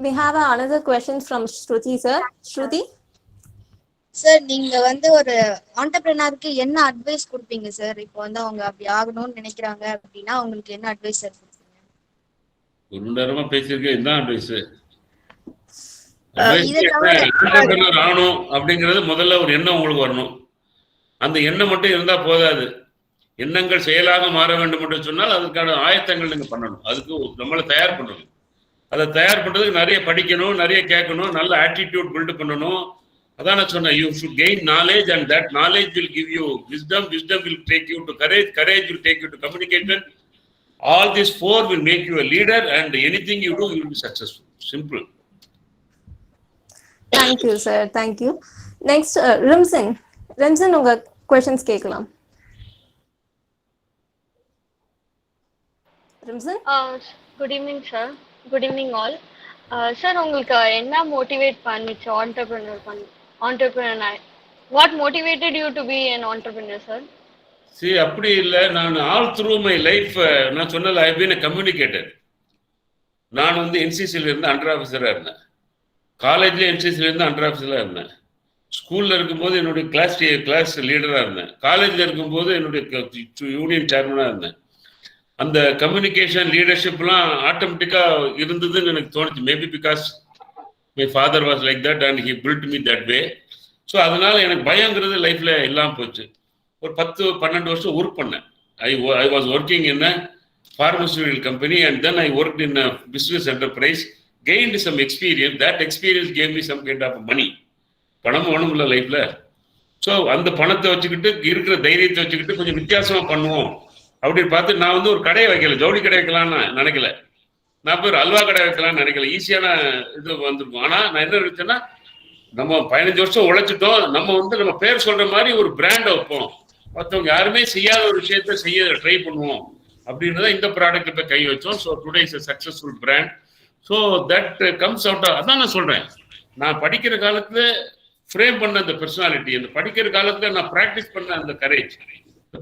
We have another question from Shruti sir. Shruti sir, நீங்க வந்து ஒரு ஆண்டர்பிரினருக்கு என்ன அட்வைஸ் கொடுப்பீங்க சார்? இப்போ வந்து அவங்க அப்படி ஆகணும்னு நினைக்கிறாங்க அப்படின்னா அவங்களுக்கு என்ன அட்வைஸ் சார் கொடுப்பீங்க? ஒரு மணி நேரமா பேசியிருக்கேன். என்ன அட்வைஸ்? ஆகணும் அப்படிங்கிறது முதல்ல ஒரு எண்ணம் உங்களுக்கு வரணும். அந்த எண்ணம் மட்டும் இருந்தா போதாது. எண்ணங்கள் செயலாக மாற வேண்டும் என்று சொன்னால் அதுக்கான ஆயத்தங்கள் நீங்க பண்ணணும். அதுக்கு நம்மளை தயார் பண்ணணும். அதை தயார் பண்றதுக்கு நிறைய படிக்கணும், நிறைய கேட்கணும், நல்ல ஆட்டிடியூட் பில்ட் பண்ணணும். அதான் நான் சொன்னேன், you should gain knowledge and that knowledge will give you wisdom, wisdom will take you to courage, courage will take you to communication. All this 4 will make you a leader and anything you do you will be successful. Simple. Thank you sir. Thank you. Next Rimzan உங்க questions கேட்கலாம். Rimzan, good evening sir. Good evening all. Sir, உங்களுக்கு என்ன motivate பண்ணிச்சு entrepreneur? What motivated you to be an entrepreneur sir? See, அப்படி இல்லை. நான் all through my life நான் சொன்னல I have been a communicator. நான் வந்து NCCல இருந்து அண்டர் ஆஃபீஸராக இருந்தேன். காலேஜ்ல NCCல இருந்து அண்டர் ஆஃபீஸராக இருந்தேன். ஸ்கூல்ல இருக்கும்போது என்னுடைய கிளாஸ் லீடராக இருந்தேன். காலேஜ்ல இருக்கும்போது என்னுடைய யூனியன் சேர்மனாக இருந்தேன். அந்த கம்யூனிகேஷன் லீடர்ஷிப்லாம் ஆட்டோமேட்டிக்கா இருந்ததுன்னு எனக்கு தோணுச்சு. Maybe because my father was like that and he build me that way. So அதனால எனக்கு பயங்கிறது லைஃப்ல இல்லாமல் போச்சு. ஒரு 10-12 வருஷம் ஒர்க் பண்ணேன். I was working in a pharmaceutical company and then I worked in a business enterprise, gained some experience. That experience gave me some kind of money. பணம் வேணும்ல லைஃப்ல. ஸோ அந்த பணத்தை வச்சுக்கிட்டு இருக்கிற தைரியத்தை வச்சுக்கிட்டு கொஞ்சம் வித்தியாசமா பண்ணுவோம் அப்படின்னு பார்த்து நான் வந்து ஒரு கடையை வைக்கல, ஜவுளி கடை வைக்கலாம்னு நினைக்கல. நான் போய் ஒரு அல்வா கடை வைக்கலாம்னு நினைக்கல. ஈஸியான இது வந்திருக்கும். ஆனா நான் என்ன நினைச்சேன்னா, நம்ம 15 வருஷம் உழைச்சிட்டோம், நம்ம வந்து நம்ம பேர் சொல்ற மாதிரி ஒரு பிராண்டை வைப்போம், மற்றவங்க யாருமே செய்யாத ஒரு விஷயத்த செய்ய ட்ரை பண்ணுவோம் அப்படின்றத இந்த ப்ராடக்ட் போய் கை வச்சோம். So today is a successful brand. So that comes out. அதான் நான் சொல்றேன், நான் படிக்கிற காலத்துல ஃப்ரேம் பண்ண அந்த பர்சனாலிட்டி, அந்த படிக்கிற காலத்துல நான் ப்ராக்டிஸ் பண்ண அந்த கரேஜ்,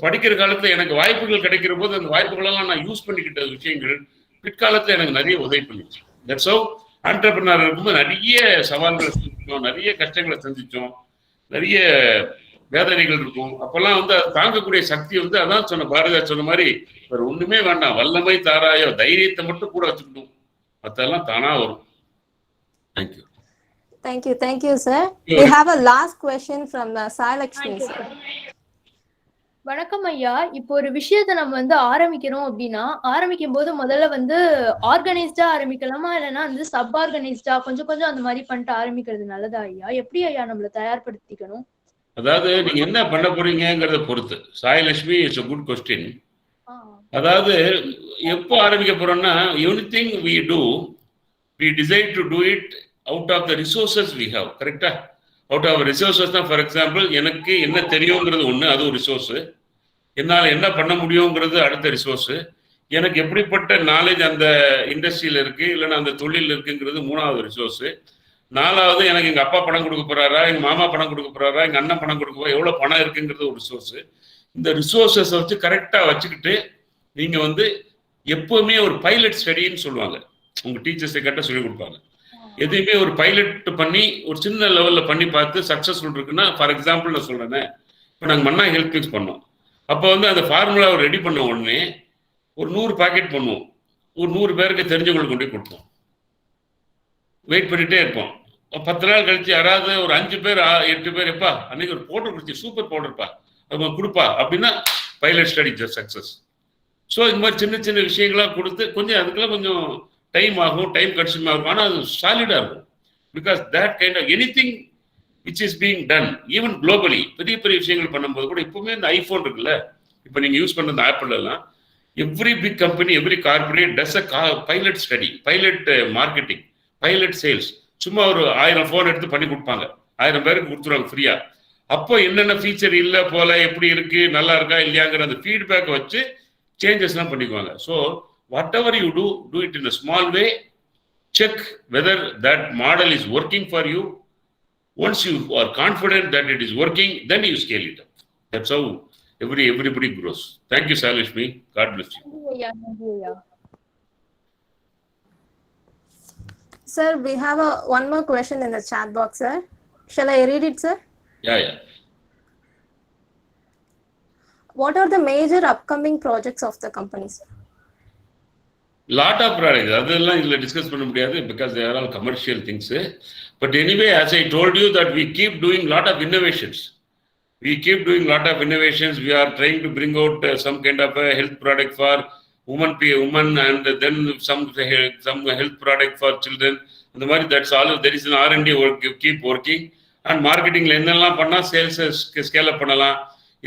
படிக்கிற காலத்துல எனக்கு வாய்ப்புகள் கிடைக்கிற போது அந்த வாய்ப்புகளெல்லாம் நான் யூஸ் பண்ணிக்கிட்ட விஷயங்கள் பிற்காலத்துல எனக்கு நிறைய உதவி பண்ணிச்சு. தட்ஸ் ஹவ் ஆண்டர்பிரினர் இருக்கும்போது நிறைய சவால்களை சந்திச்சோம், நிறைய கஷ்டங்களை சந்திச்சோம், நிறைய வேதனைகள் இருக்கும். அப்பெல்லாம் வந்து அதை தாங்கக்கூடிய சக்தி வந்து அதான் சொன்ன பாரதியார் சொன்ன மாதிரி வேற ஒண்ணுமே வேண்டாம், வல்லமை தாராயோ, தைரியத்தை மட்டும் கூட வச்சுக்கணும், மற்றெல்லாம் தானா வரும். Thank you. Thank you sir. We have a last question from Sailakshmi sir. வணக்கம் ஐயா. இப்போ ஒரு விஷயத்தை நம்ம வந்து ஆரம்பிக்கிறோம் அப்படின்னா, ஆரம்பிக்கும் போது முதல்ல வந்து ஆர்கனைஸ்டா ஆரம்பிக்கலாமா, இல்லைன்னா வந்து சப் ஆர்கனைஸ்டா கொஞ்சம் கொஞ்சம் அந்த மாதிரி பண்ணிட்டு ஆரம்பிக்கிறது நல்லதா ஐயா? எப்படி ஐயா நம்மள தயார்படுத்திக்கணும்? அதாவது நீங்க என்ன பண்ண போறீங்கிறத பொறுத்து. Sailakshmi, it's a good question. அதாவது எப்போ ஆரம்பிக்க போறோம்னா, everything we do, we decide to do it out of the resources we have. கரெக்டா? அவுட் ஆஃப் ரிசோர்ஸஸ் தான். ஃபார் எக்ஸாம்பிள், எனக்கு என்ன தெரியுங்கிறது ஒன்று, அது ஒரு ரிசோர்ஸு. என்னால் என்ன பண்ண முடியுங்கிறது அடுத்த ரிசோர்ஸு. எனக்கு எப்படிப்பட்ட நாலேஜ் அந்த இண்டஸ்ட்ரியில் இருக்குது இல்லைன்னா அந்த தொழில் இருக்குங்கிறது 3வது ரிசோர்ஸு. 4வது எனக்கு எங்கள் அப்பா பணம் கொடுக்க போகிறாரா, எங்கள் மாமா பணம் கொடுக்க போகிறாரா, எங்கள் அண்ணன் பணம் கொடுக்க போகிறா, எவ்வளோ பணம் இருக்குங்கிறது ஒரு ரிசோர்ஸு. இந்த ரிசோர்ஸஸை வச்சு கரெக்டாக வச்சுக்கிட்டு நீங்கள் வந்து எப்போவுமே ஒரு பைலட் ஸ்டடின்னு சொல்லுவாங்க, உங்கள் டீச்சர்ஸை கேட்டால் சொல்லிக் கொடுப்பாங்க. எதையுமே ஒரு பைலட் பண்ணி ஒரு சின்ன லெவலில் பண்ணி பார்த்து சக்ஸஸ்ஃபுல் இருக்குன்னா, ஃபார் எக்ஸாம்பிள் நான் சொல்கிறேன்னே, இப்போ நாங்கள் மன்னா ஹெல்த் மிக்ஸ் பண்ணோம். அப்போ வந்து அந்த ஃபார்முலாவை ரெடி பண்ண உடனே ஒரு 100 பாக்கெட் பண்ணுவோம். ஒரு 100 பேருக்கு தெரிஞ்சவங்களுக்கு கொண்டு போய் கொடுப்போம். வெயிட் பண்ணிகிட்டே இருப்போம். 10 நாள் கழிச்சு யாராவது ஒரு 5 பேர் 8 பேர், எப்பா அன்னைக்கு ஒரு பவுடர் குடிச்சு, சூப்பர் பவுடர்ப்பா, அது கொடுப்பா அப்படின்னா பைலட் ஸ்டடி சக்ஸஸ். ஸோ இந்த மாதிரி சின்ன சின்ன விஷயங்களாக கொடுத்து கொஞ்சம் அதுக்கெல்லாம் கொஞ்சம் டைம் ஆகும், டைம் கன்சியூம் ஆகும். ஆனால் அது சாலிடாக இருக்கும். Because that kind of anything which is being done even globally பெரிய பெரிய விஷயங்கள் பண்ணும்போது கூட இப்போவுமே இந்த ஐஃபோன் இருக்குல்ல, இப்போ நீங்கள் யூஸ் பண்ணுற இந்த ஆப்பிள் எல்லாம் every big company, every corporate does a pilot study, pilot marketing, pilot sales. சும்மா ஒரு 1000 ஃபோன் எடுத்து பண்ணி கொடுப்பாங்க, 1000 பேருக்கு கொடுத்துருவாங்க ஃப்ரீயா. அப்போ என்னென்ன ஃபீச்சர் இல்லை போல, எப்படி இருக்கு, நல்லா இருக்கா இல்லையாங்கிற அந்த ஃபீட்பேக்கை வச்சு சேஞ்சஸ்லாம் பண்ணிக்குவாங்க. So what ever you do it in a small way, check whether that model is working for you. Once you are confident that it is working, then you scale it up. That's how everybody grows. Thank you, Salishmi. God bless you. Sir, we have one more question in the chat box, sir. Shall I read it, sir? Yeah. What are the major upcoming projects of the company, sir? Lot of products. அதெல்லாம் இதில் discuss பண்ண முடியாது because they are all commercial things. But anyway, as I told you that we keep doing lot of innovations. We keep doing lot of innovations. We are trying to bring out some kind of a health product for women and then some health product for children. And the மாதிரி that's all. There is an R&D work. You keep working. And marketingல என்னெல்லாம் பண்ணால் சேல்ஸை scale up பண்ணலாம்,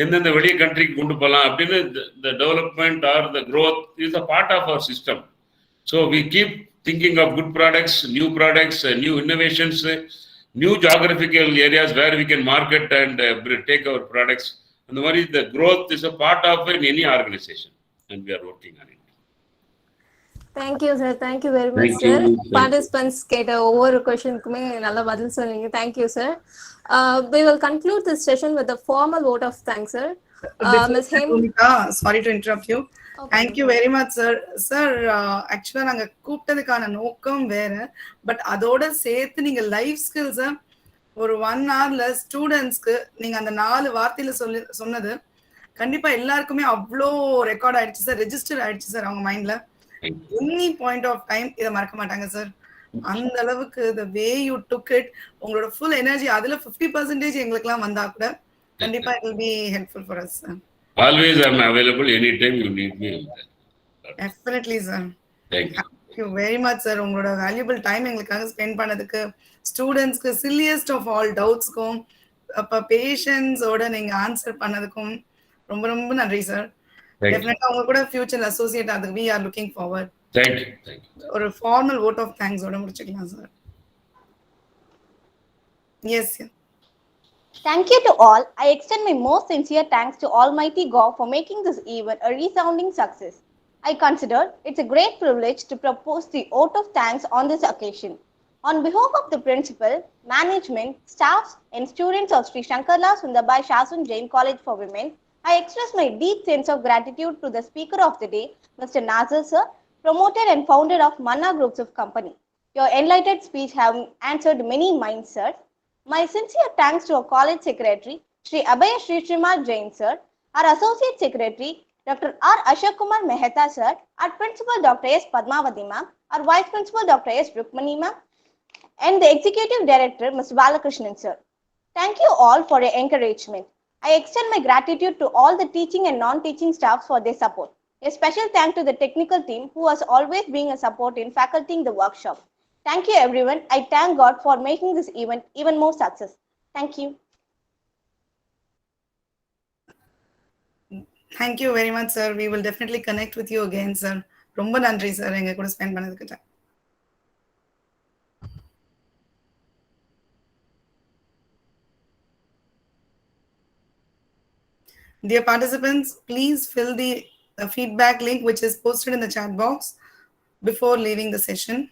எந்தெந்த வெளிய கண்ட்ரிக்கு கொண்டு போகலாம் அப்படின்னு the development or the growth is a part of our system. So we keep thinking of good products, new innovations, new geographical areas where we can market and take our products. And the growth is a part of any organization and we are working on it. Thank you, sir. Thank you very much, sir. Participants கேட்ட ஒவ்வொரு கொஸ்டினுக்குமே நல்ல பதில் சொன்னீங்க. Thank you, sir. We will conclude this session with a formal vote of thanks, sir. Ms. Bhumika, sorry to interrupt you. Okay. Thank you very much, sir. Sir, actually நாங்க கூப்பிட்டதுக்கான நோக்கம் வேற, but அதோட சேர்த்து நீங்க லைஃப் ஸ்கில்ஸ் ஒரு 1 hourல ஸ்டூடெண்ட்ஸ்க்கு நீங்க அந்த 4 வார்த்தையில சொன்னது கண்டிப்பா எல்லாருக்குமே அவ்வளோ ரெக்கார்ட் ஆயிடுச்சு சார், ரெஜிஸ்டர் ஆயிடுச்சு சார் அவங்க மைண்ட்ல. எனி பாயிண்ட் ஆஃப் டைம் இதை மறக்க மாட்டாங்க சார். அந்த அளவுக்கு the way you took it, உங்களோட full energy அதுல 50% எங்களுக்குலாம் வந்தா கூட கண்டிப்பா it will be helpful for us, sir. Always I am available anytime you need me. Definitely, sir. Thank you. Thank you very much, sir. உங்களோட valuable time எங்களுக்காக spend பண்ணதுக்கு, ஸ்டூடெண்ட்ஸ்க்கு சில்லியஸ்ட் ஆஃப் ஆல் டவுட்ஸ்க்கும் அப்ப பேஷன்ஸோட நீங்க ஆன்சர் பண்ணதுக்கும் ரொம்ப ரொம்ப நன்றி சார். டெஃபினட்டா உங்க கூட ஃபியூச்சர்ல அசோசியேட் ஆகிறதுக்கு we are looking forward. Thank you. ஒரு ஃபார்மல் vote of thanks ஓட முடிச்சுக்கலாம் sir. Yes, sir. Thank you to all. I extend my most sincere thanks to Almighty God for making this event a resounding success. I consider it's a great privilege to propose the vote of thanks on this occasion. On behalf of the principal, management, staffs, and students of Sri Shankarla Sundabai Shasun Jain College for Women, I express my deep sense of gratitude to the speaker of the day, Mr. Nazar sir, promoter and founder of Manna Groups of Company. Your enlightened speech have answered many minds, sir. My sincere thanks to our college secretary, Sri Abhay Sri Srimal Jain sir, our associate secretary, Dr. R. Ashok Kumar Mehta sir, our principal Dr. S. Padmavati ma'am, our vice principal Dr. S. Rukmani ma'am, and the executive director, Mr. Balakrishnan sir. Thank you all for your encouragement. I extend my gratitude to all the teaching and non-teaching staffs for their support. A special thank to the technical team who has always been a support in facultying the workshop. Thank you everyone. I thank God for making this event even more success. Thank you. Thank you very much, sir. We will definitely connect with you again, sir. ரொம்ப நன்றி sir எங்க கூட spend பண்ணதுக்கு. Dear participants, please fill the feedback link which is posted in the chat box before leaving the session.